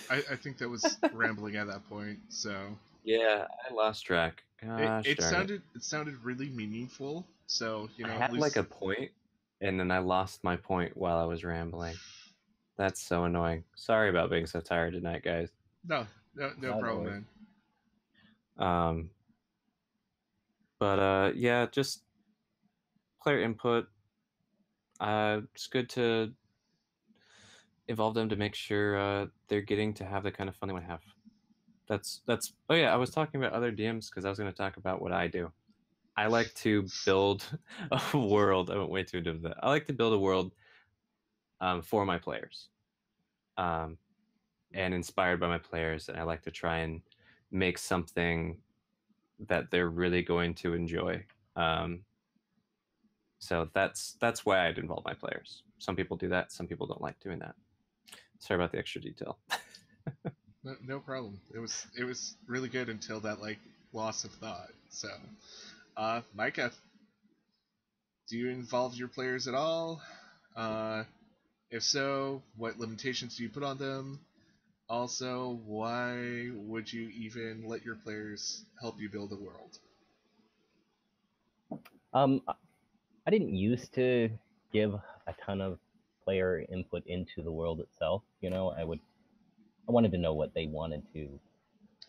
I think that was rambling at that point. So yeah, I lost track. It sounded really meaningful. So I had like a point, and then I lost my point while I was rambling. That's so annoying. Sorry about being so tired tonight, guys. No problem, man. But yeah, just player input. It's good to involve them to make sure they're getting to have the kind of fun they want to have. That's. Oh yeah, I was talking about other DMs because I was going to talk about what I do. I like to build a world. I went way too into that. I like to build a world for my players, and inspired by my players. And I like to try and make something that they're really going to enjoy. So that's why I'd involve my players. Some people do that. Some people don't like doing that. Sorry about the extra detail. No problem. It was really good until that loss of thought. So, Micah, do you involve your players at all? If so, what limitations do you put on them? Also, why would you even let your players help you build a world? I didn't used to give a ton of player input into the world itself. I wanted to know what they wanted to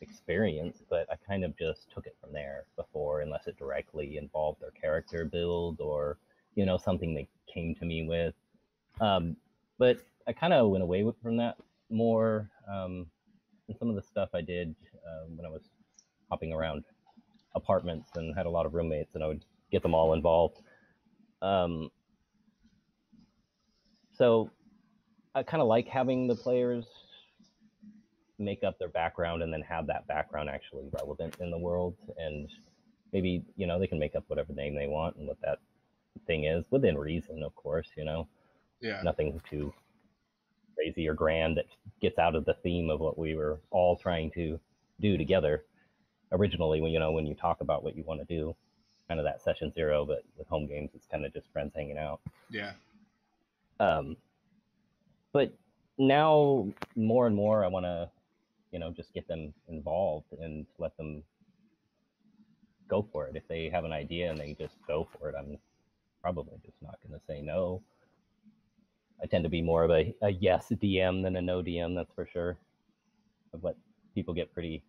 experience, but I kind of just took it from there before, unless it directly involved their character build or something they came to me with. But I kind of went away from that more. And some of the stuff I did when I was hopping around apartments and had a lot of roommates, and I would get them all involved. So I kind of like having the players make up their background and then have that background actually relevant in the world. And maybe, they can make up whatever name they want and what that thing is, within reason, of course, Yeah. Nothing too crazy or grand that gets out of the theme of what we were all trying to do together originally. When you talk about what you want to do, kind of that session zero, but with home games, it's kind of just friends hanging out. Yeah. But now more and more, I want to, just get them involved and let them go for it. If they have an idea and they just go for it, I'm probably just not going to say no. I tend to be more of a yes DM than a no DM, that's for sure. I've let people get pretty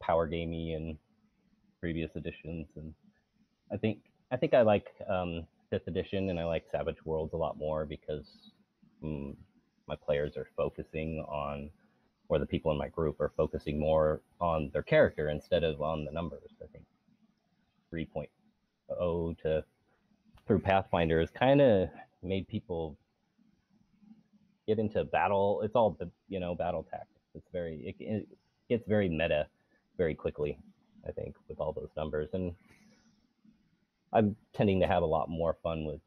power gamey in previous editions, and I think I like 5th edition, and I like Savage Worlds a lot more because my players are focusing on, or the people in my group are focusing more on their character instead of on the numbers. I think 3.0 to through Pathfinder has kind of made people get into battle. It's all battle tactics. It gets very meta very quickly, I think, with all those numbers. And I'm tending to have a lot more fun with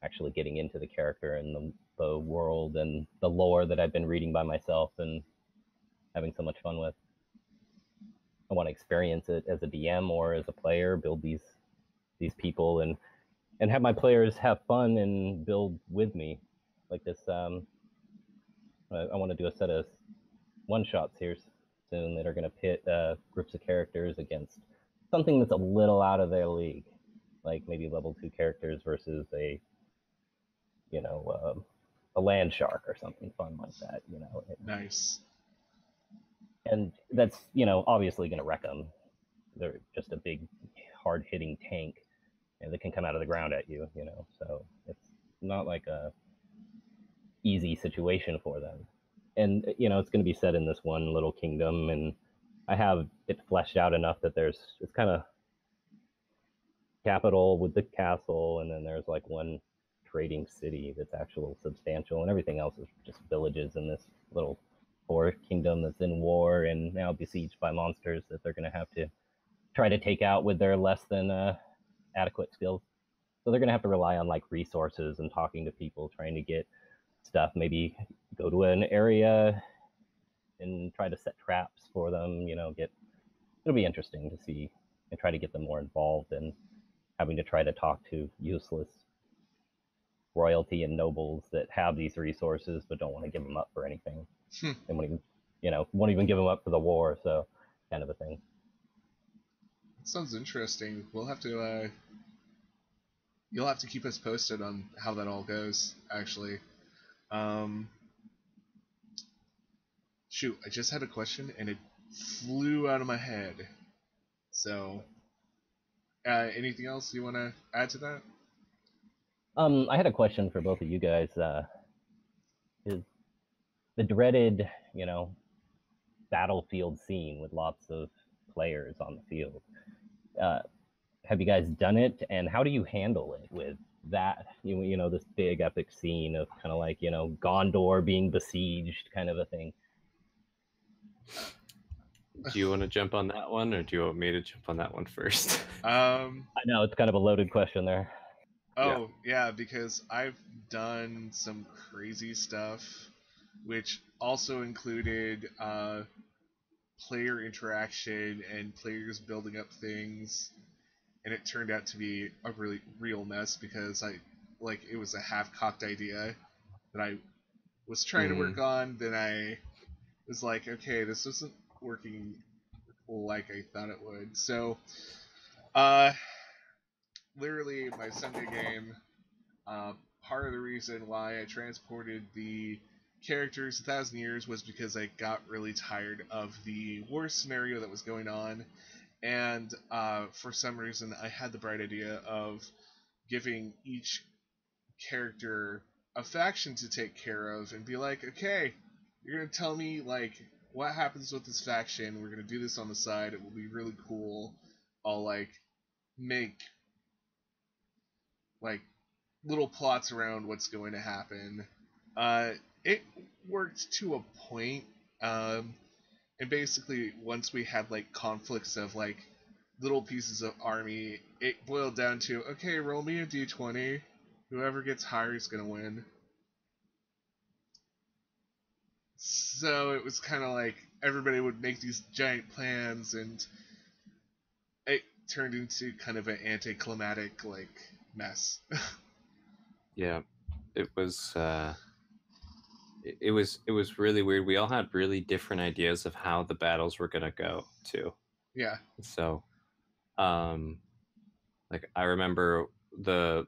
actually getting into the character and the world and the lore that I've been reading by myself and having so much fun with. I want to experience it as a DM or as a player, build these people and have my players have fun and build with me. Like this, I want to do a set of one-shots here soon that are going to pit groups of characters against something that's a little out of their league, like maybe level 2 characters versus a land shark or something fun like that. Nice. And that's obviously going to wreck them. They're just a big, hard-hitting tank, and they can come out of the ground at you. So it's not like a easy situation for them. And it's going to be set in this one little kingdom, and I have it fleshed out enough that it's kind of capital with the castle, and then there's like one trading city that's actual substantial, and everything else is just villages in this little poor kingdom that's in war and now besieged by monsters that they're going to have to try to take out with their less than adequate skills. So they're going to have to rely on like resources and talking to people, trying to get stuff, maybe go to an area and try to set traps for them. It'll be interesting to see and try to get them more involved and having to try to talk to useless royalty and nobles that have these resources but don't want to give them up for anything. They won't even give them up for the war. So kind of a thing. Sounds interesting. We'll have to you'll have to keep us posted on how that all goes, actually. Shoot, I just had a question and it flew out of my head. So, anything else you want to add to that? I had a question for both of you guys. Is the dreaded, battlefield scene with lots of players on the field. Have you guys done it, and how do you handle it with that? This big epic scene of kind of like Gondor being besieged, kind of a thing. Do you want to jump on that one, or do you want me to jump on that one first? I know it's kind of a loaded question there. Oh, yeah, because I've done some crazy stuff, which also included player interaction and players building up things, and it turned out to be a really real mess because it was a half-cocked idea that I was trying to work on. Then I was like, okay, this isn't working like I thought it would. So, literally, my Sunday game, part of the reason why I transported the characters 1,000 years was because I got really tired of the war scenario that was going on, and for some reason I had the bright idea of giving each character a faction to take care of and be like, okay, you're gonna tell me like what happens with this faction. We're gonna do this on the side. It will be really cool. I'll like make like little plots around what's going to happen. It worked to a point. And basically, once we had like conflicts of like little pieces of army, it boiled down to, okay, roll me a d20. Whoever gets higher is gonna win. So it was kind of like everybody would make these giant plans, and it turned into kind of an anticlimactic like mess. Yeah, it was. It was really weird. We all had really different ideas of how the battles were gonna go too. Yeah. So, like I remember the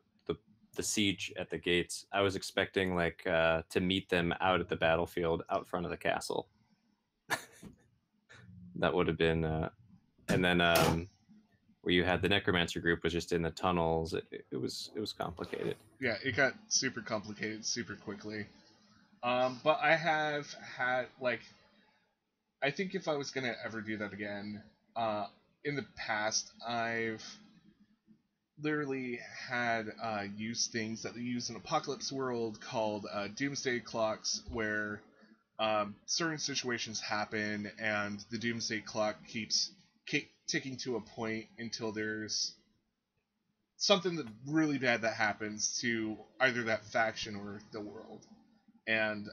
the siege at the gates. I was expecting like to meet them out at the battlefield, out front of the castle. That would have been, and then where you had the necromancer group was just in the tunnels. It was complicated. Yeah, it got super complicated super quickly. But I have had like, I think if I was gonna ever do that again, in the past I've literally had used things that they use in Apocalypse World called Doomsday Clocks, where certain situations happen and the Doomsday Clock keeps ticking to a point until there's something that really bad that happens to either that faction or the world. And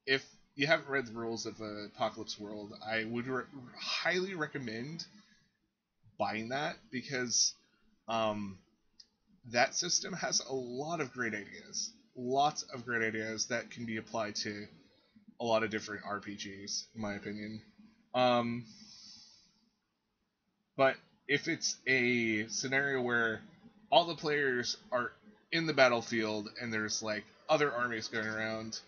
if you haven't read the rules of Apocalypse World, I would highly recommend buying that, because that system has a lot of great ideas. Lots of great ideas that can be applied to a lot of different RPGs, in my opinion. But if it's a scenario where all the players are in the battlefield and there's like other armies going around,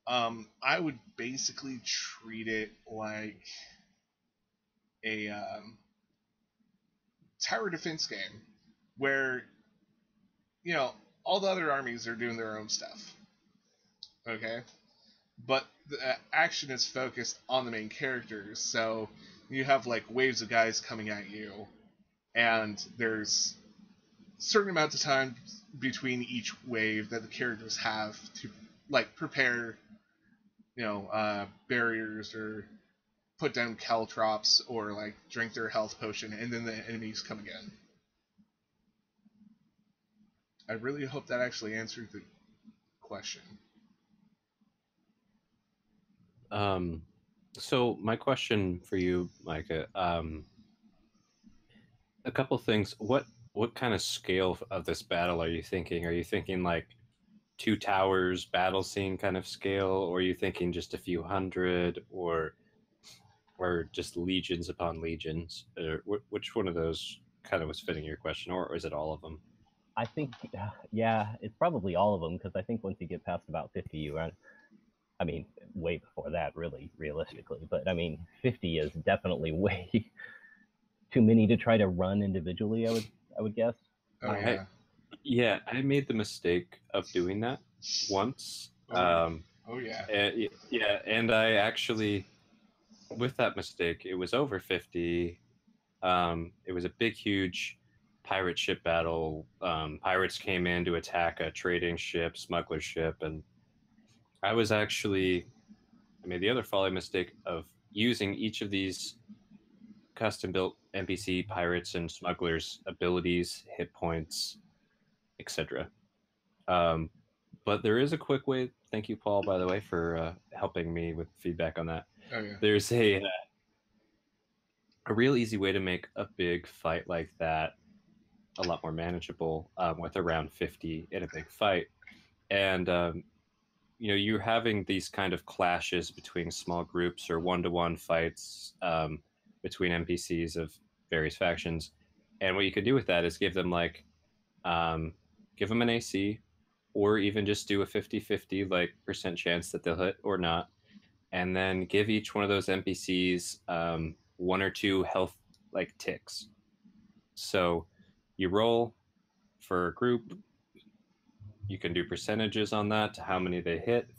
I would basically treat it like a tower defense game where, you know, all the other armies are doing their own stuff. Okay? But the action is focused on the main characters, so you have like waves of guys coming at you, and there's certain amounts of time between each wave that the characters have to like prepare, you know, barriers or put down caltrops or like drink their health potion, and then the enemies come again. I really hope that actually answered the question. So my question for you, Micah, a couple things. What kind of scale of this battle are you thinking? Are you thinking like two towers battle scene kind of scale, or are you thinking just a few hundred, or just legions upon legions? Or which one of those kind of was fitting your question, or is it all of them? I think, yeah, it's probably all of them, because I think once you get past about 50, you run. I mean, way before that, really, realistically. But I mean, 50 is definitely way too many to try to run individually. I would guess. Oh yeah. Yeah, I made the mistake of doing that once. Oh yeah. And, yeah, and I actually, with that mistake, it was over 50. It was a big, huge pirate ship battle. Pirates came in to attack a trading ship, smuggler ship, and I made the other folly mistake of using each of these custom-built NPC pirates and smugglers' abilities, hit points, etc. But there is a quick way. Thank you, Paul, by the way, for helping me with feedback on that. Oh yeah. There's a real easy way to make a big fight like that a lot more manageable, with around 50 in a big fight. And you know, you're having these kind of clashes between small groups or one-to-one fights between NPCs of various factions. And what you could do with that is give them give them an AC, or even just do a 50-50 like percent chance that they'll hit or not, and then give each one of those NPCs one or two health like ticks. So You roll for a group. You can do percentages on that to how many they hit,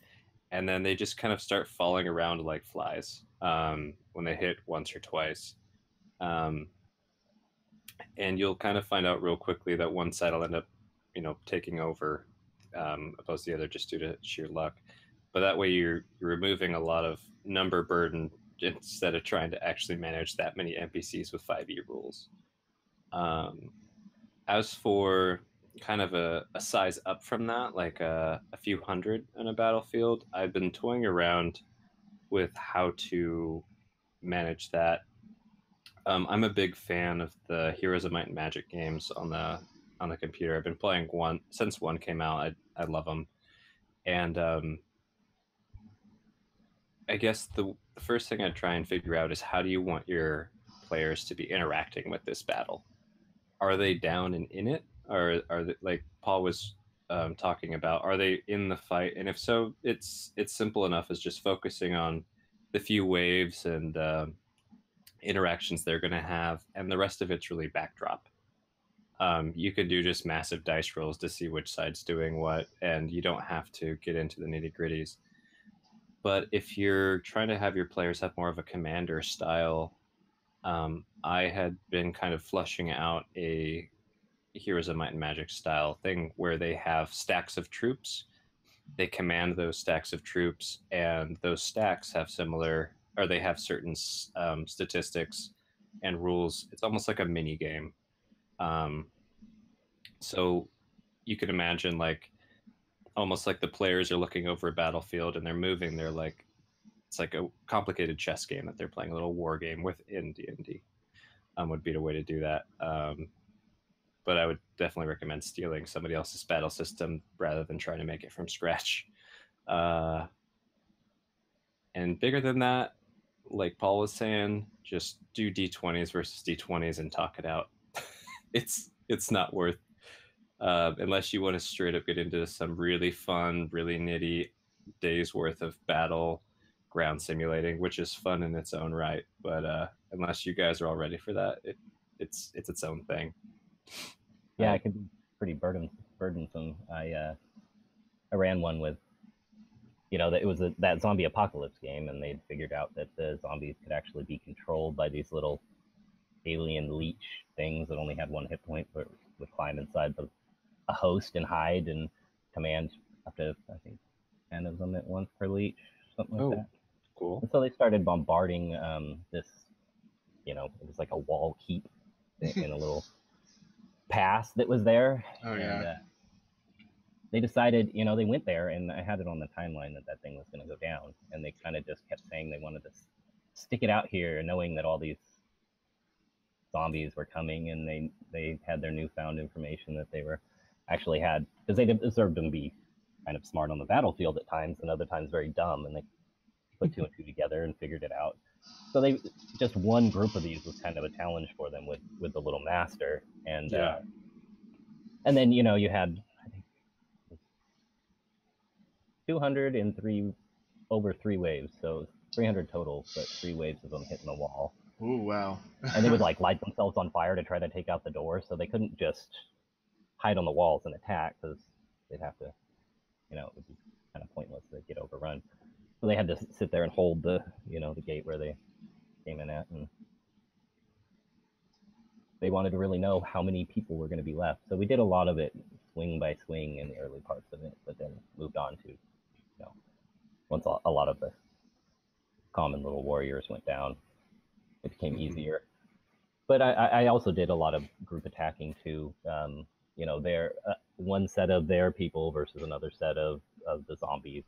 and then they just kind of start falling around like flies when they hit once or twice. And you'll kind of find out real quickly that one side will end up, taking over, opposed to the other just due to sheer luck. But that way you're removing a lot of number burden instead of trying to actually manage that many NPCs with 5e rules. As for kind of a size up from that, like a few hundred in a battlefield, I've been toying around with how to manage that. I'm a big fan of the Heroes of Might and Magic games on the computer. I've been playing one since one came out. I love them, and I guess the first thing I'd try and figure out is how do you want your players to be interacting with this battle? Are they down and in it, or are they, like Paul was talking about, are they in the fight? And if so, it's simple enough as just focusing on the few waves and interactions they're going to have, and the rest of it's really backdrop. You can do just massive dice rolls to see which side's doing what, and you don't have to get into the nitty gritties. But if you're trying to have your players have more of a commander style, I had been kind of flushing out a Heroes of Might and Magic style thing where they have stacks of troops. They command those stacks of troops, and those stacks have they have certain statistics and rules. It's almost like a mini game. So you can imagine almost like the players are looking over a battlefield and they're moving. It's like a complicated chess game that they're playing, a little war game within D&D. Would be the way to do that. But I would definitely recommend stealing somebody else's battle system rather than trying to make it from scratch. And bigger than that, like Paul was saying, just do D20s versus D20s and talk it out. It's not worth, unless you want to straight up get into some really fun, really nitty days worth of battle ground simulating, which is fun in its own right. But unless you guys are all ready for that, it's its own thing. Yeah, it can be pretty burdensome. I ran one with, that it was that zombie apocalypse game, and they'd figured out that the zombies could actually be controlled by these little alien leech things that only had one hit point, but would climb inside a host and hide and command up to, I think, 10 of them at once per leech, something like that. Cool. And so they started bombarding this, it was like a wall keep in a little pass that was there. Oh, and, yeah. They decided, they went there, and I had it on the timeline that thing was going to go down, and they kind of just kept saying they wanted to stick it out here, knowing that all these zombies were coming, and they had their newfound information that they were actually had, because they observed them be kind of smart on the battlefield at times, and other times very dumb, and they put 2 and 2 together and figured it out. So they just one group of these was kind of a challenge for them with the little master, and and then you had, I think, 203 over 3 waves, so 300 total, but 3 waves of them hitting the wall. Oh, wow. And they would light themselves on fire to try to take out the door, so they couldn't just hide on the walls and attack, because they'd have to, it would be kind of pointless to get overrun. So they had to sit there and hold the gate where they came in at, and they wanted to really know how many people were going to be left. So we did a lot of it swing by swing in the early parts of it, but then moved on to, once a lot of the common little warriors went down, it became easier. But I also did a lot of group attacking too. Their one set of their people versus another set of the zombies,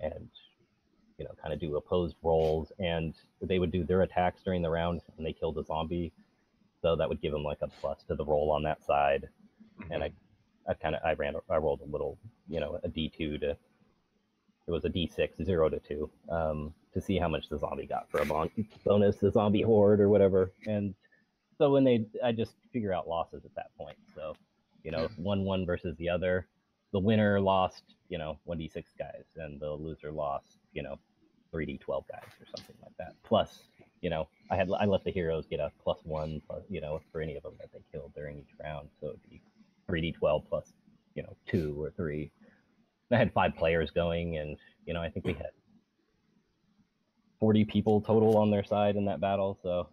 and kind of do opposed rolls, and they would do their attacks during the round, and they killed a zombie, so that would give them like a plus to the roll on that side. Mm-hmm. And I rolled a little, a D2 to, it was a D6, 0 to 2, to see how much the zombie got for a bonus, the zombie horde or whatever. And so I just figure out losses at that point. So, 1-1 versus the other, the winner lost, 1d6 guys, and the loser lost, 3d12 guys or something like that, plus I let the heroes get a +1 for any of them that they killed during each round, so it'd be 3d12 plus 2 or 3. I had 5 players going, and I think we had 40 people total on their side in that battle. So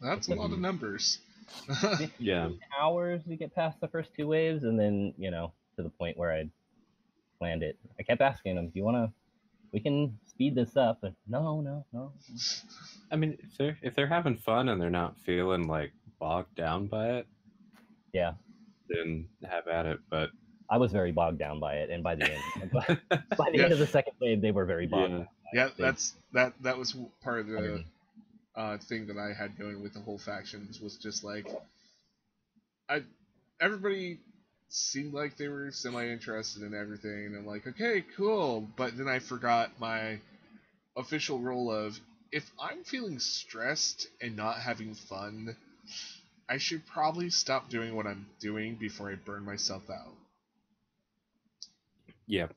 That's a lot of numbers. 15 hours to get past the first 2 waves, and then to the point where I'd planned it. I kept asking them, "Do you want to? We can speed this up." But no. I mean, if they're having fun and they're not feeling like bogged down by it, yeah, then have at it. But I was very bogged down by it, and by the end, by the end of the second wave, they were very bogged down. Yeah, that was part of the thing that I had going with the whole factions, was just like everybody seemed like they were semi-interested in everything, and I'm like, okay, cool, but then I forgot my official role of, if I'm feeling stressed and not having fun, I should probably stop doing what I'm doing before I burn myself out. Yeah.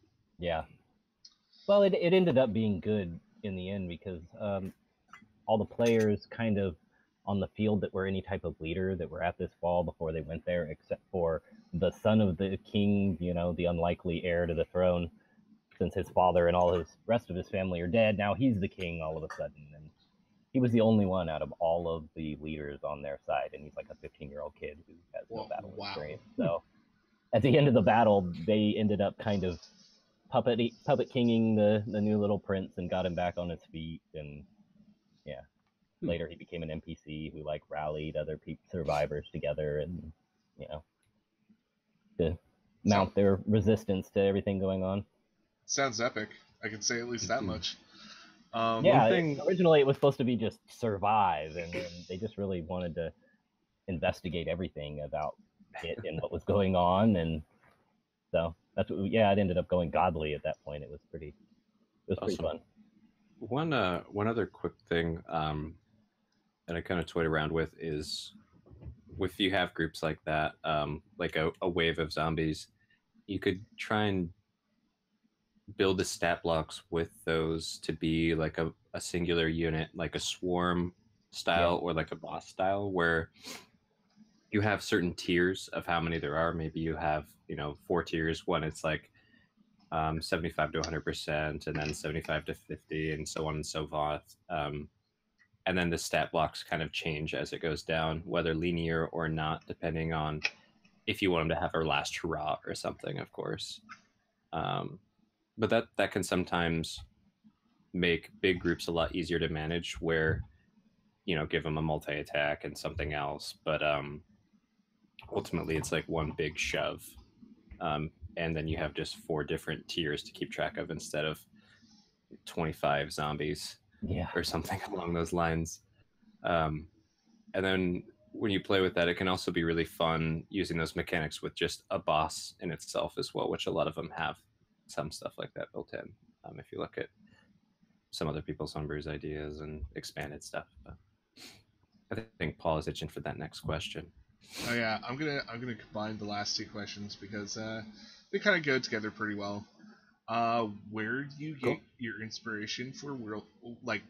Well, it ended up being good in the end, because all the players kind of on the field that were any type of leader that were at this fall before they went there, except for the son of the king, the unlikely heir to the throne, since his father and all his rest of his family are dead. Now he's the king all of a sudden, and he was the only one out of all of the leaders on their side, and he's like a 15-year-old kid who has no battle experience. So at the end of the battle, they ended up kind of puppet kinging the new little prince and got him back on his feet, and later he became an NPC who rallied other survivors together, and to mount their resistance to everything going on. Sounds epic. I can say at least that much. Originally it was supposed to be just survive, and then they just really wanted to investigate everything about it and what was going on, and so that's what. It ended up going godly at that point. It was pretty fun. One other quick thing that I kind of toyed around with is, if you have groups like that, like a wave of zombies, you could try and build the stat blocks with those to be like a singular unit, like a swarm style or like a boss style, where you have certain tiers of how many there are. Maybe you have 4 tiers. One, it's like 75 to 100%, and then 75 to 50, and so on and so forth. And then the stat blocks kind of change as it goes down, whether linear or not, depending on if you want them to have our last hurrah or something, of course. But that can sometimes make big groups a lot easier to manage, where give them a multi-attack and something else, but ultimately it's like one big shove, and then you have just 4 different tiers to keep track of instead of 25 zombies or something along those lines. And then when you play with that, it can also be really fun using those mechanics with just a boss in itself as well, which a lot of them have some stuff like that built in. If you look at some other people's homebrews ideas and expanded stuff. But I think Paul is itching for that next question. Oh yeah, I'm gonna combine the last 2 questions because they kind of go together pretty well. Where do you get your inspiration for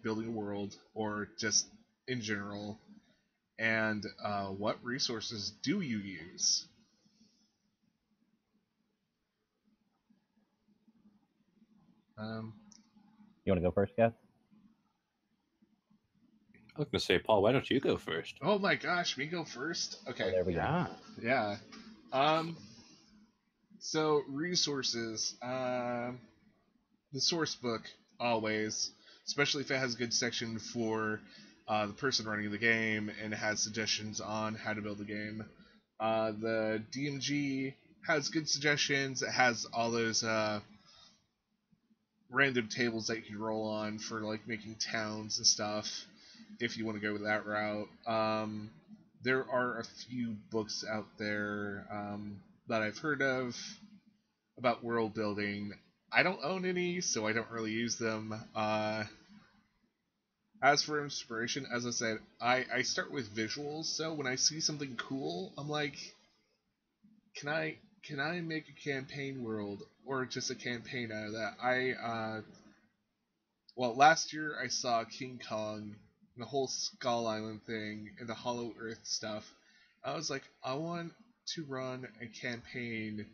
building a world, or just in general? And what resources do you use? You want to go first, Gus? I was going to say, Paul, why don't you go first? Oh my gosh, me go first? Okay. There we go. Yeah. So resources. The source book, always, especially if it has a good section for the person running the game and it has suggestions on how to build the game. The DMG has good suggestions. It has all those random tables that you can roll on for making towns and stuff, if you want to go that route. There are a few books out there that I've heard of about world building. I don't own any, so I don't really use them. As for inspiration, as I said, I start with visuals, so when I see something cool, I'm like, can I make a campaign world, or just a campaign out of that? Last year I saw King Kong and the whole Skull Island thing and the Hollow Earth stuff, I was like, I want to run a campaign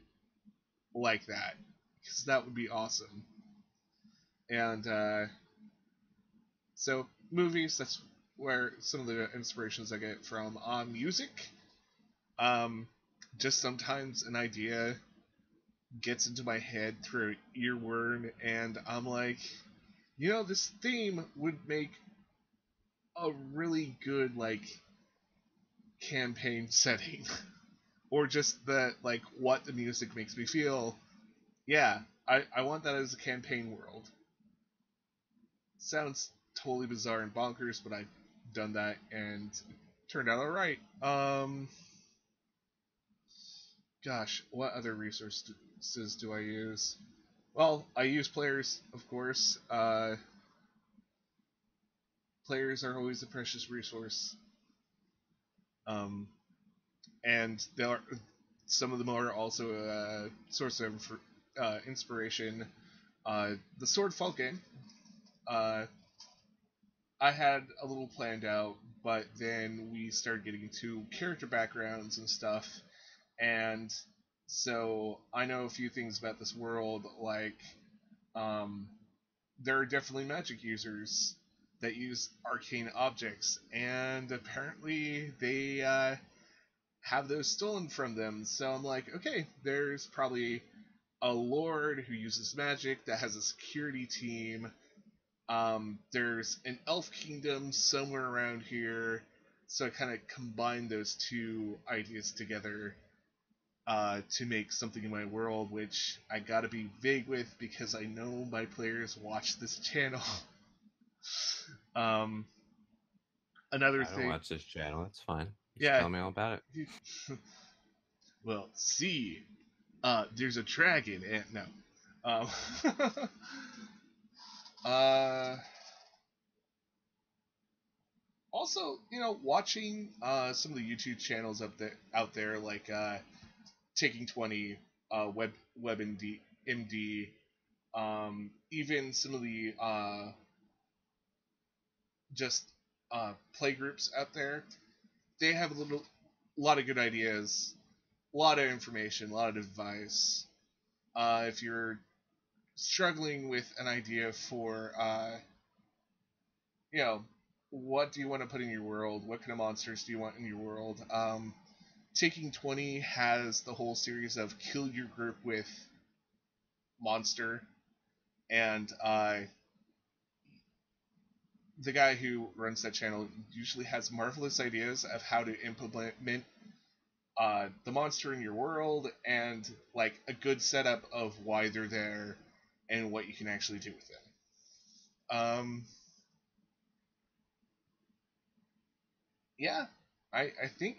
like that because that would be awesome. And so movies, that's where some of the inspirations I get from. Music, um, just sometimes an idea gets into my head through earworm, and I'm like, this theme would make a really good like campaign setting, or just the like what the music makes me feel. Yeah, I want that as a campaign world. Sounds totally bizarre and bonkers, but I've done that and turned out alright. Gosh, what other resources do I use? Well, I use players, of course. Players are always a precious resource. Um, and some of them are also a source of inspiration. The Swordfall game, uh, I had a little planned out, but then we started getting into character backgrounds and stuff, and so I know a few things about this world, like um, there are definitely magic users that use arcane objects, and apparently they have those stolen from them. So I'm like, okay, there's probably a lord who uses magic that has a security team. There's an elf kingdom somewhere around here. So I kind of combined those two ideas together to make something in my world, which I gotta be vague with because I know my players watch this channel. um, Another I don't thing. watch this channel. It's fine. Just Yeah. tell me all about it. Well, see, there's a dragon, and no. Um, uh, Also, watching some of the YouTube channels out there, like Taking 20, WebMD, even some of the just play groups out there. They have a lot of good ideas, a lot of information, a lot of advice. If you're struggling with an idea for, what do you want to put in your world? What kind of monsters do you want in your world? Taking 20 has the whole series of Kill Your Group with Monster, and the guy who runs that channel usually has marvelous ideas of how to implement the monster in your world, and like a good setup of why they're there and what you can actually do with them. Yeah, I think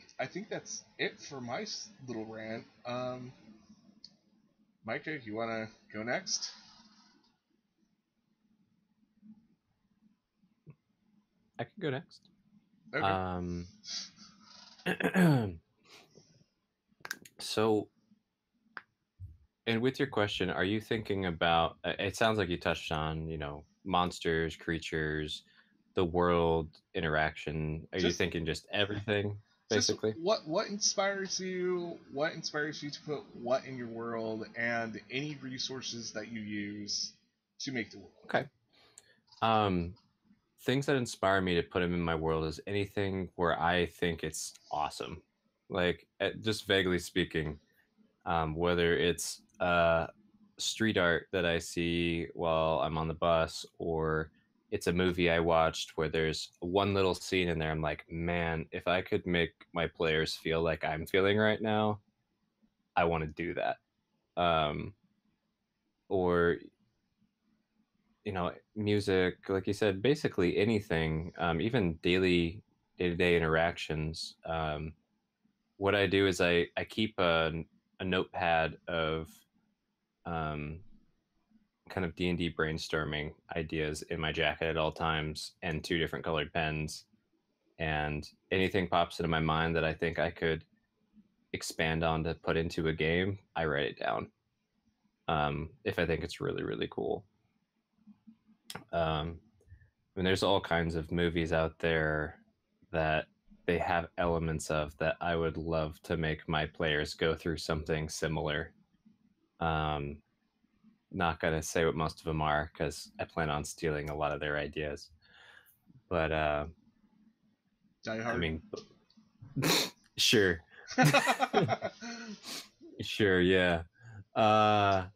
that's it for my little rant. Micah, you want to go next? I can go next. Okay. So, and with your question, are you thinking about? It sounds like you touched on, monsters, creatures, the world interaction. Are you thinking just everything, basically? Just what inspires you? What inspires you to put what in your world, and any resources that you use to make the world? Okay. Things that inspire me to put them in my world is anything where I think it's awesome. Like, just vaguely speaking, whether it's street art that I see while I'm on the bus, or it's a movie I watched where there's one little scene in there. I'm like, man, if I could make my players feel like I'm feeling right now, I want to do that. Or music, like you said, basically anything, even day-to-day interactions. What I do is I keep a notepad of um, kind of D&D brainstorming ideas in my jacket at all times, and two different colored pens. And anything pops into my mind that I think I could expand on to put into a game, I write it down. If I think it's really, really cool. mean, there's all kinds of movies out there that they have elements of that I would love to make my players go through something similar. Um, Not gonna say what most of them are because I plan on stealing a lot of their ideas. But Die I Hard. mean, sure, sure, yeah. Uh,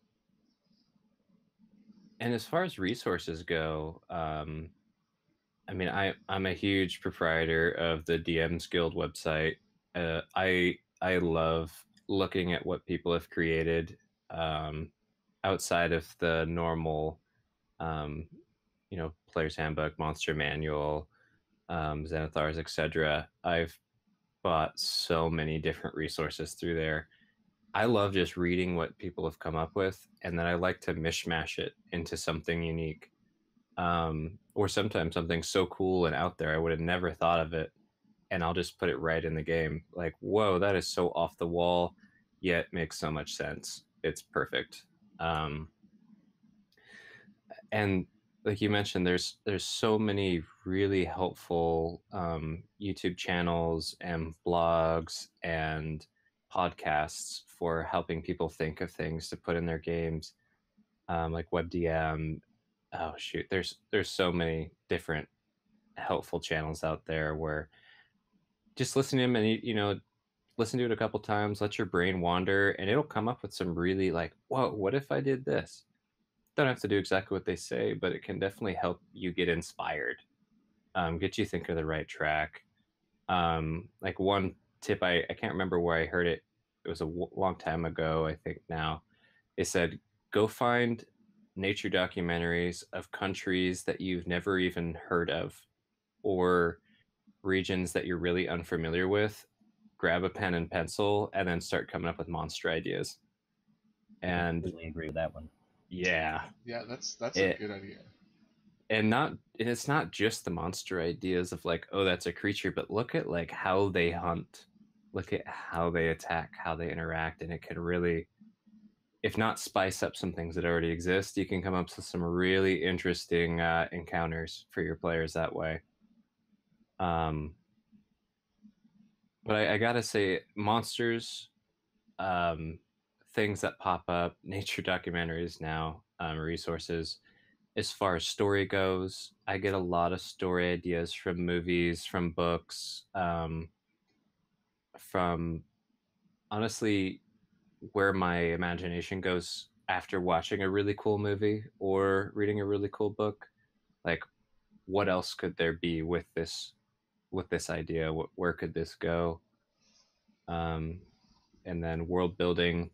and as far as resources go, I mean, I'm a huge proprietor of the DMs Guild website. I love looking at what people have created um, outside of the normal, um, Player's Handbook, Monster Manual, Xanathars, etc. I've bought so many different resources through there. I love just reading what people have come up with, and then I like to mishmash it into something unique, or sometimes something so cool and out there I would have never thought of it, and I'll just put it right in the game. Like, whoa, that is so off the wall, yet makes so much sense. It's perfect. Um, and like you mentioned, there's so many really helpful YouTube channels and blogs and podcasts for helping people think of things to put in their games, like WebDM. Oh shoot, there's so many different helpful channels out there where just listen to them and listen to it a couple times, let your brain wander, and it'll come up with some really like, whoa, what if I did this? Don't have to do exactly what they say, but it can definitely help you get inspired, get you thinking of the right track. Like one tip, I can't remember where I heard it. It was a long time ago, I think now. It said, go find nature documentaries of countries that you've never even heard of or regions that you're really unfamiliar with. Grab a pen and pencil and then start coming up with monster ideas. I And completely agree with that one. yeah, Yeah, that's a it, good idea. and it's not just the monster ideas of like, oh, that's a creature, but look at like how they hunt, look at how they attack, how they interact, and it can really, if not spice up some things that already exist, you can come up with some really interesting encounters for your players that way. um but I gotta say, monsters, um things that pop up, nature documentaries now, resources. As far as story goes, I get a lot of story ideas from movies, from books, from honestly where my imagination goes after watching a really cool movie or reading a really cool book. Like, what else could there be with this idea? Where could this go? Um, and then world building.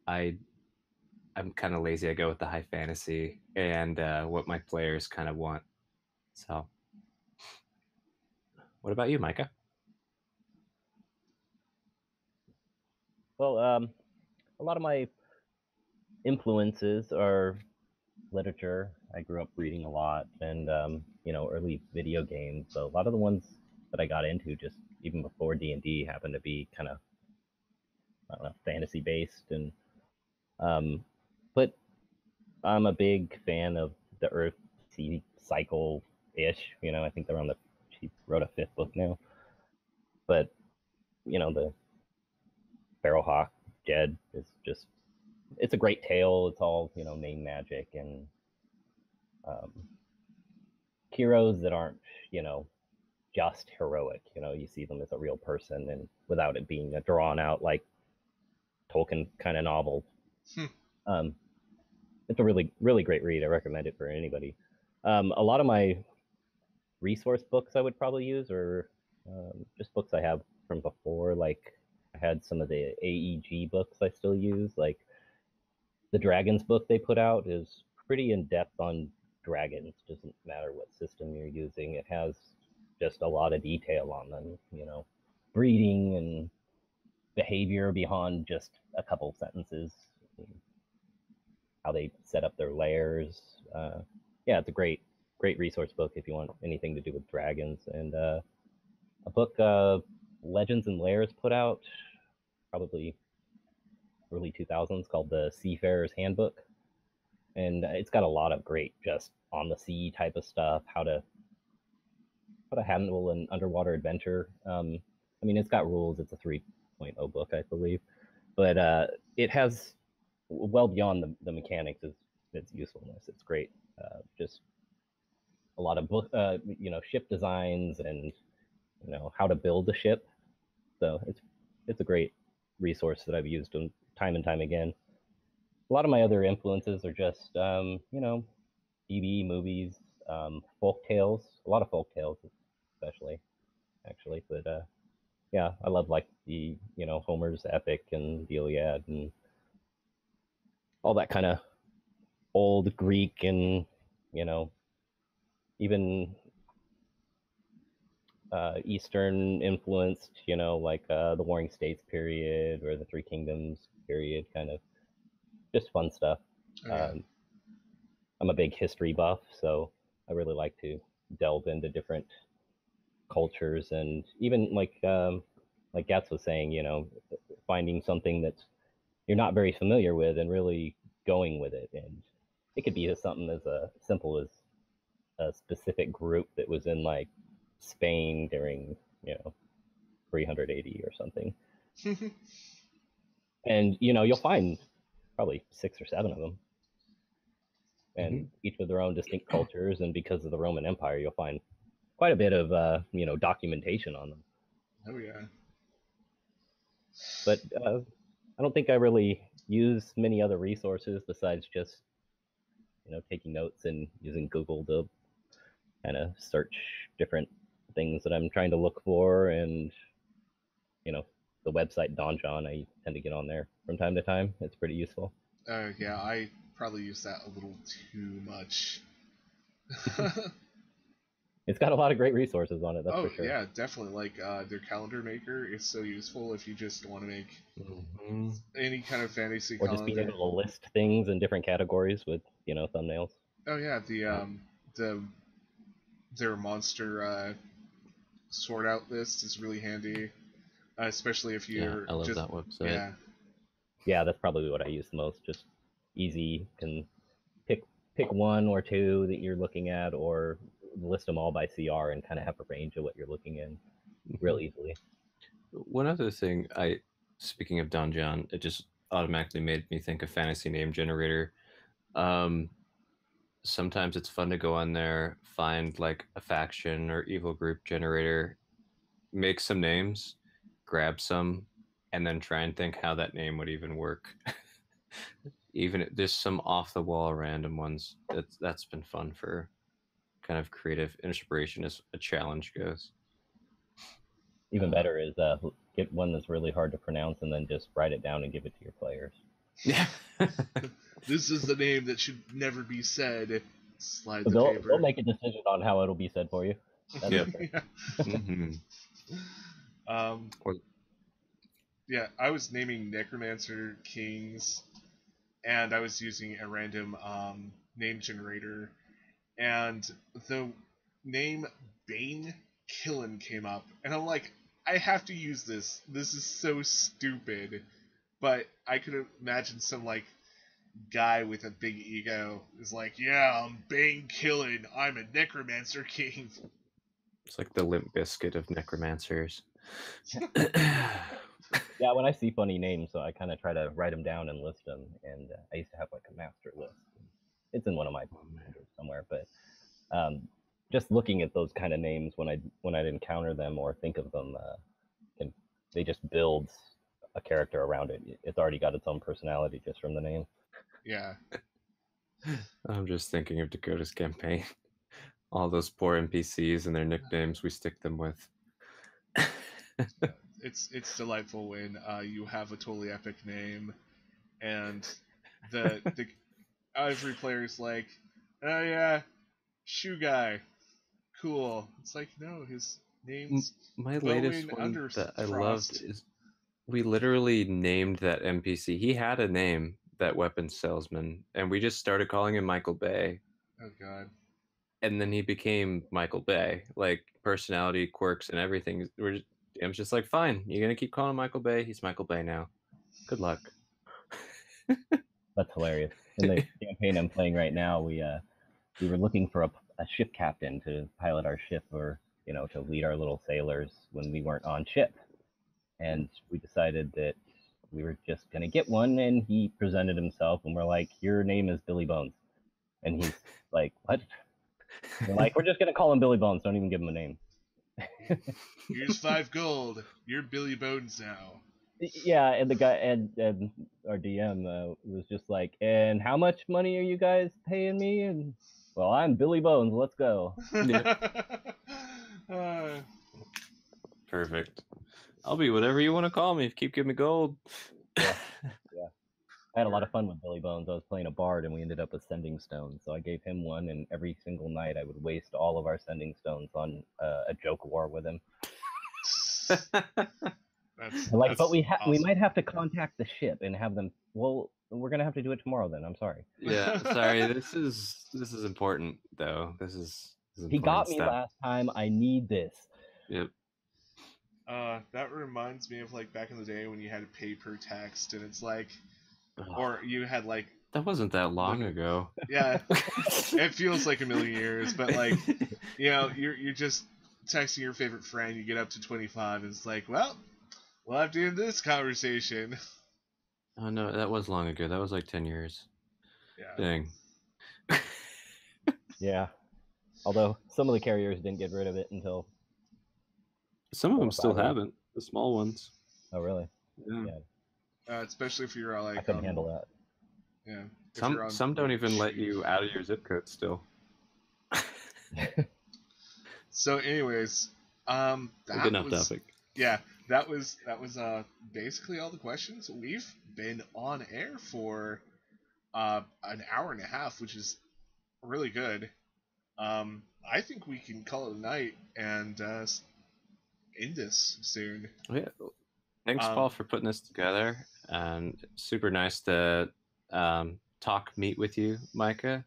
I I'm kind of lazy. I go with the high fantasy and what my players kind of want. So, what about you, Micah? Well, a lot of my influences are literature. I grew up reading a lot, and early video games. So a lot of the ones that I got into just even before D&D happened to be kind of, I don't know, fantasy based, and um, but I'm a big fan of the Earth Sea cycle ish. I think they're on the she wrote a fifth book now, but the Sparrowhawk Jed is just it's a great tale. It's all name magic and um, heroes that aren't you know just heroic. You see them as a real person and without it being a drawn out like Tolkien kind of novel. Hmm. Um, it's a really really great read. I recommend it for anybody. A lot of my resource books I would probably use are just books I have from before. Like I had some of the AEG books I still use. Like the Dragons book they put out is pretty in depth on dragons. Doesn't matter what system you're using. It has just a lot of detail on them. Breeding and behavior beyond just a couple sentences. How they set up their lairs. Yeah, it's a great resource book if you want anything to do with dragons. And a book Legends and Lairs put out probably early 2000s called the Seafarer's Handbook. and it's got a lot of great just on the sea type of stuff, how to handle an underwater adventure. I mean, it's got rules. It's a 3.0 book, I believe, but it has well beyond the mechanics is its usefulness. It's great. Just a lot of book, ship designs and how to build a ship. So it's a great resource that I've used time and time again. A lot of my other influences are just TV, movies, folk tales. A lot of folk tales, especially actually. But yeah, I love like the Homer's epic and the Iliad and all that kind of old Greek and even Eastern influenced, like the Warring States period or the Three Kingdoms period, kind of just fun stuff. Okay. I'm a big history buff, so I really like to delve into different cultures and even like Gats was saying, finding something that you're not very familiar with and really going with it. And it could be something as simple as a specific group that was in like Spain during 380 or something. And you'll find probably 6 or 7 of them, and each with their own distinct cultures. And because of the Roman Empire, you'll find quite a bit of documentation on them. Oh yeah. But I don't think I really use many other resources besides just taking notes and using Google to kind of search different things that I'm trying to look for. And the website Donjon, I tend to get on there from time to time. It's pretty useful. Yeah, I probably use that a little too much. It's got a lot of great resources on it, that's for sure. Yeah, definitely. Like their calendar maker is so useful if you just want to make any kind of fantasy or calendar. just being able to list things in different categories with thumbnails. Oh yeah, their monster sort out list is really handy, especially if you're I love that website. Yeah, that's probably what I use the most. Just easy, can pick one or two that you're looking at, or list them all by CR and kind of have a range of what you're looking in real easily. One other thing, speaking of Donjon, it just automatically made me think of fantasy name generator. Sometimes it's fun to go on there, find like a faction or evil group generator, make some names, grab some, and then try and think how that name would even work. Even there's some off the wall random ones. That's been fun for kind of creative inspiration as a challenge goes. Even better is get one that's really hard to pronounce and then just write it down and give it to your players. Yeah. This is the name that should never be said. Slide the paper. They'll make a decision on how it'll be said for you. Yep. Yeah, I was naming Necromancer Kings, and I was using a random name generator, and the name Bane Killen came up, and I'm like, I have to use this. This is so stupid. But I could imagine some like guy with a big ego is like, yeah, I'm Bane Killen. I'm a Necromancer King. It's like the Limp Biscuit of necromancers. Yeah, when I see funny names, so I kind of try to write them down and list them. And I used to have like a master list. It's in one of my folders somewhere. But just looking at those kind of names when I'd encounter them or think of them, they just build a character around it. It's already got its own personality just from the name. Yeah. I'm just thinking of Dakota's campaign. All those poor NPCs and their nicknames we stick them with. It's delightful when you have a totally epic name, and the every player's like, oh yeah, shoe guy, cool. It's like, no, his name's my latest one that I loved is we literally named that NPC. He had a name, that weapons salesman, and we just started calling him Michael Bay. Oh god. And then he became Michael Bay, like personality, quirks, and everything. I'm just like, fine, you're gonna keep calling him Michael Bay. He's Michael Bay now. Good luck. That's hilarious. in the campaign I'm playing right now, we were looking for a ship captain to pilot our ship, or to lead our little sailors when we weren't on ship. And we decided that we were just gonna get one, and he presented himself, and we're like, "Your name is Billy Bones," and he's like, "What?" We're like, "We're just gonna call him Billy Bones. Don't even give him a name." Here's 5 gold. You're Billy Bones now. Yeah, and the guy and our DM was just like, "And how much money are you guys paying me?" And well, I'm Billy Bones. Let's go. Perfect. I'll be whatever you want to call me. Keep giving me gold. Yeah. I had a lot of fun with Billy Bones. I was playing a bard, and we ended up with sending stones. So I gave him one, and every single night I would waste all of our sending stones on a joke war with him. But we awesome. we might have to contact the ship and have them. Well, we're gonna have to do it tomorrow. Then I'm sorry. Yeah, sorry. This is important though. This is he got me last time. I need this. Yep. That reminds me of like back in the day when you had to pay per text, and it's like, or you had like. That wasn't that long ago. Yeah, it feels like a million years, but like, you're just texting your favorite friend. You get up to 25, and it's like, well, we'll have to end this conversation. Oh no, that was long ago. That was like 10 years. Yeah. Dang. Yeah. Although some of the carriers didn't get rid of it until. Some of them still haven't. The small ones. Oh really? Yeah. Especially if you're like. I couldn't handle that. Yeah. Some don't even let you out of your zip code still. So, anyways, that enough was, topic. Yeah, that was basically all the questions. We've been on air for an hour and a half, which is really good. I think we can call it a night and end this soon. Yeah. Thanks, Paul, for putting this together, and super nice to meet with you, Micah.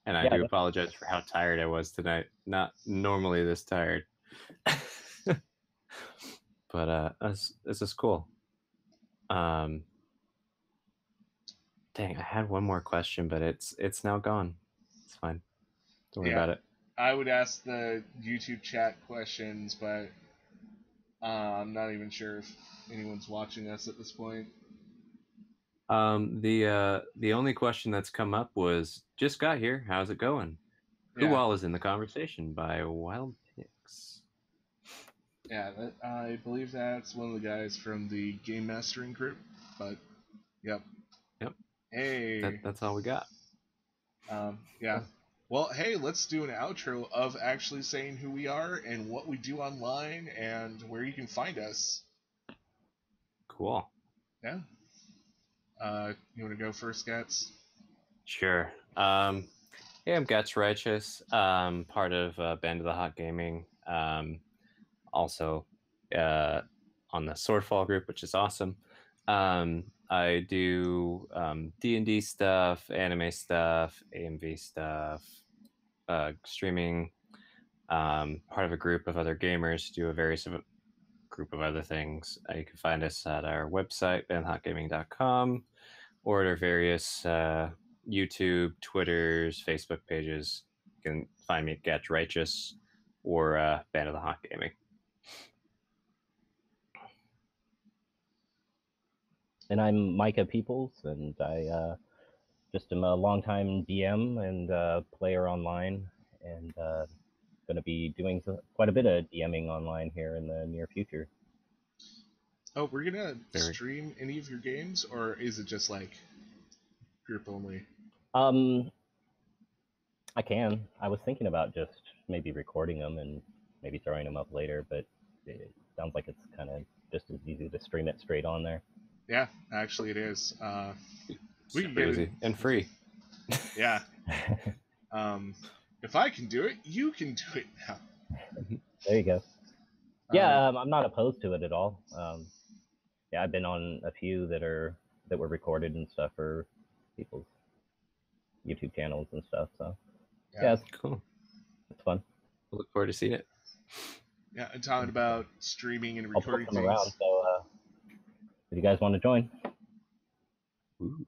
And I do apologize for how tired I was tonight. Not normally this tired. But this is cool. Dang, I had one more question, but it's now gone. It's fine. Don't worry about it. I would ask the YouTube chat questions, but I'm not even sure if anyone's watching us at this point. The only question that's come up was, just got here, how's it going? Yeah. Who all is in the conversation by Wild Picks? Yeah, I believe that's one of the guys from the game mastering group. But yep. Hey, that's all we got. Yeah. Well, hey, let's do an outro of actually saying who we are and what we do online and where you can find us. Cool. Yeah. You want to go first, Gats? Sure. Yeah, I'm Gats Righteous, part of Band of the Hot Gaming. Also on the Swordfall group, which is awesome. I do D&D stuff, anime stuff, AMV stuff, streaming, part of a group of other gamers, do a various group of other things. You can find us at our website, bandhotgaming.com, or at our various YouTube, Twitters, Facebook pages. You can find me at Gats Righteous or Band of the Hot Gaming. And I'm Micah Peepels, and I just am a longtime DM and player online, and going to be doing quite a bit of DMing online here in the near future. Oh, we're going to stream any of your games, or is it just like group only? I can. I was thinking about just maybe recording them and maybe throwing them up later, but it sounds like it's kind of just as easy to stream it straight on there. Yeah, actually it is. We can get easy and free. Yeah. If I can do it, you can do it now. There you go. Yeah, I'm not opposed to it at all. Yeah, I've been on a few that were recorded and stuff for people's YouTube channels and stuff. So yeah, it's cool. It's fun. I look forward to seeing it. Yeah, and talking about streaming and recording things. Around, so if you guys want to join. Ooh.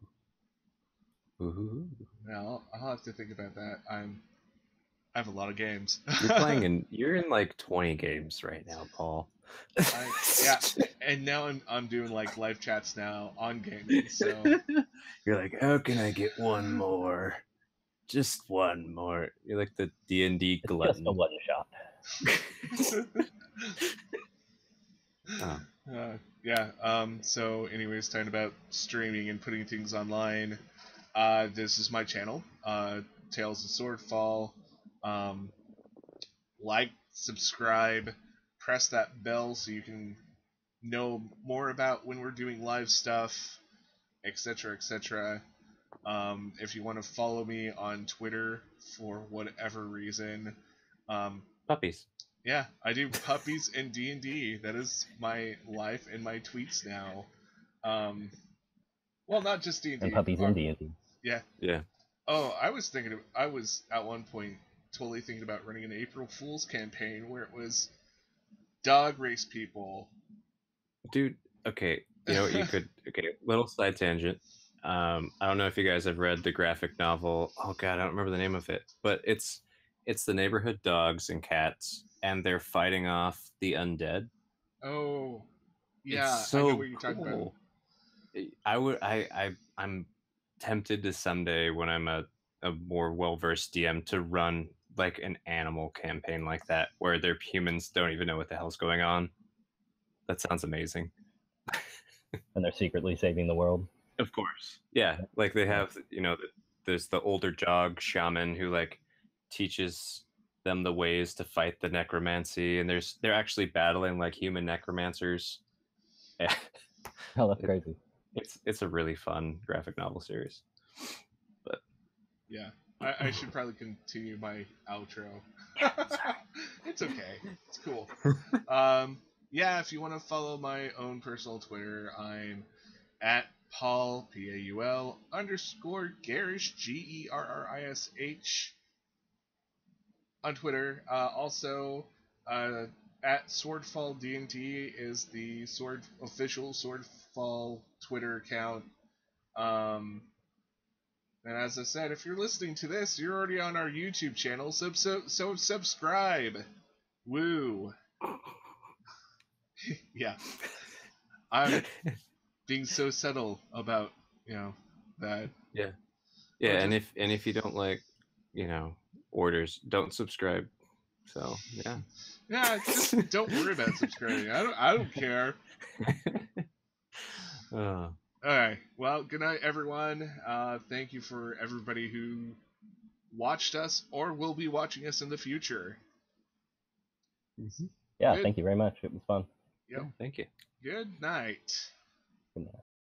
Ooh. Well, I'll have to think about that. I have a lot of games. You're in like 20 games right now, Paul. Yeah, and now I'm doing like live chats now on gaming. So You're like, how can I get one more? Just one more. You're like the D&D It's just a glutton. one shot. Oh. Yeah. So, anyways, talking about streaming and putting things online. This is my channel. Tales of Swordfall. Like, subscribe, press that bell so you can know more about when we're doing live stuff, etc., etc. If you want to follow me on Twitter for whatever reason, Puppies. yeah, I do puppies and D&D. That is my life and my tweets now. Well, not just D&D. And puppies in D&D. Yeah. Yeah. Oh, I was at one point totally thinking about running an April Fool's campaign where it was dog race people. Dude, okay. You know what you could... Okay, little side tangent. I don't know if you guys have read the graphic novel. Oh god, I don't remember the name of it, but it's the neighborhood dogs and cats, and they're fighting off the undead. Oh, yeah, It's so I know what you're talking about. I'm tempted to someday, when I'm a more well-versed DM, to run like an animal campaign like that, where their humans don't even know what the hell's going on. That sounds amazing. And they're secretly saving the world. Of course. Yeah, like they have, there's the older jog shaman who like teaches them the ways to fight the necromancy, and they're actually battling like human necromancers. Oh, that's crazy. It's a really fun graphic novel series. But yeah, I should probably continue my outro. It's okay. It's cool. Yeah, if you want to follow my own personal Twitter, I'm at Paul Paul _ Gerrish Gerrish on Twitter. Also, at Swordfall D&D is the official Swordfall Twitter account. And as I said, if you're listening to this, you're already on our YouTube channel, so subscribe. Woo. Yeah. I'm being so subtle about, that. yeah. Yeah, and if you don't like, orders, don't subscribe. So, yeah. Yeah, just don't worry about subscribing. I don't care. All right. Well, good night, everyone. Thank you for everybody who watched us or will be watching us in the future. Mm-hmm. Yeah, Good. Thank you very much. It was fun. Yep. Yeah, thank you. Good night. Good night.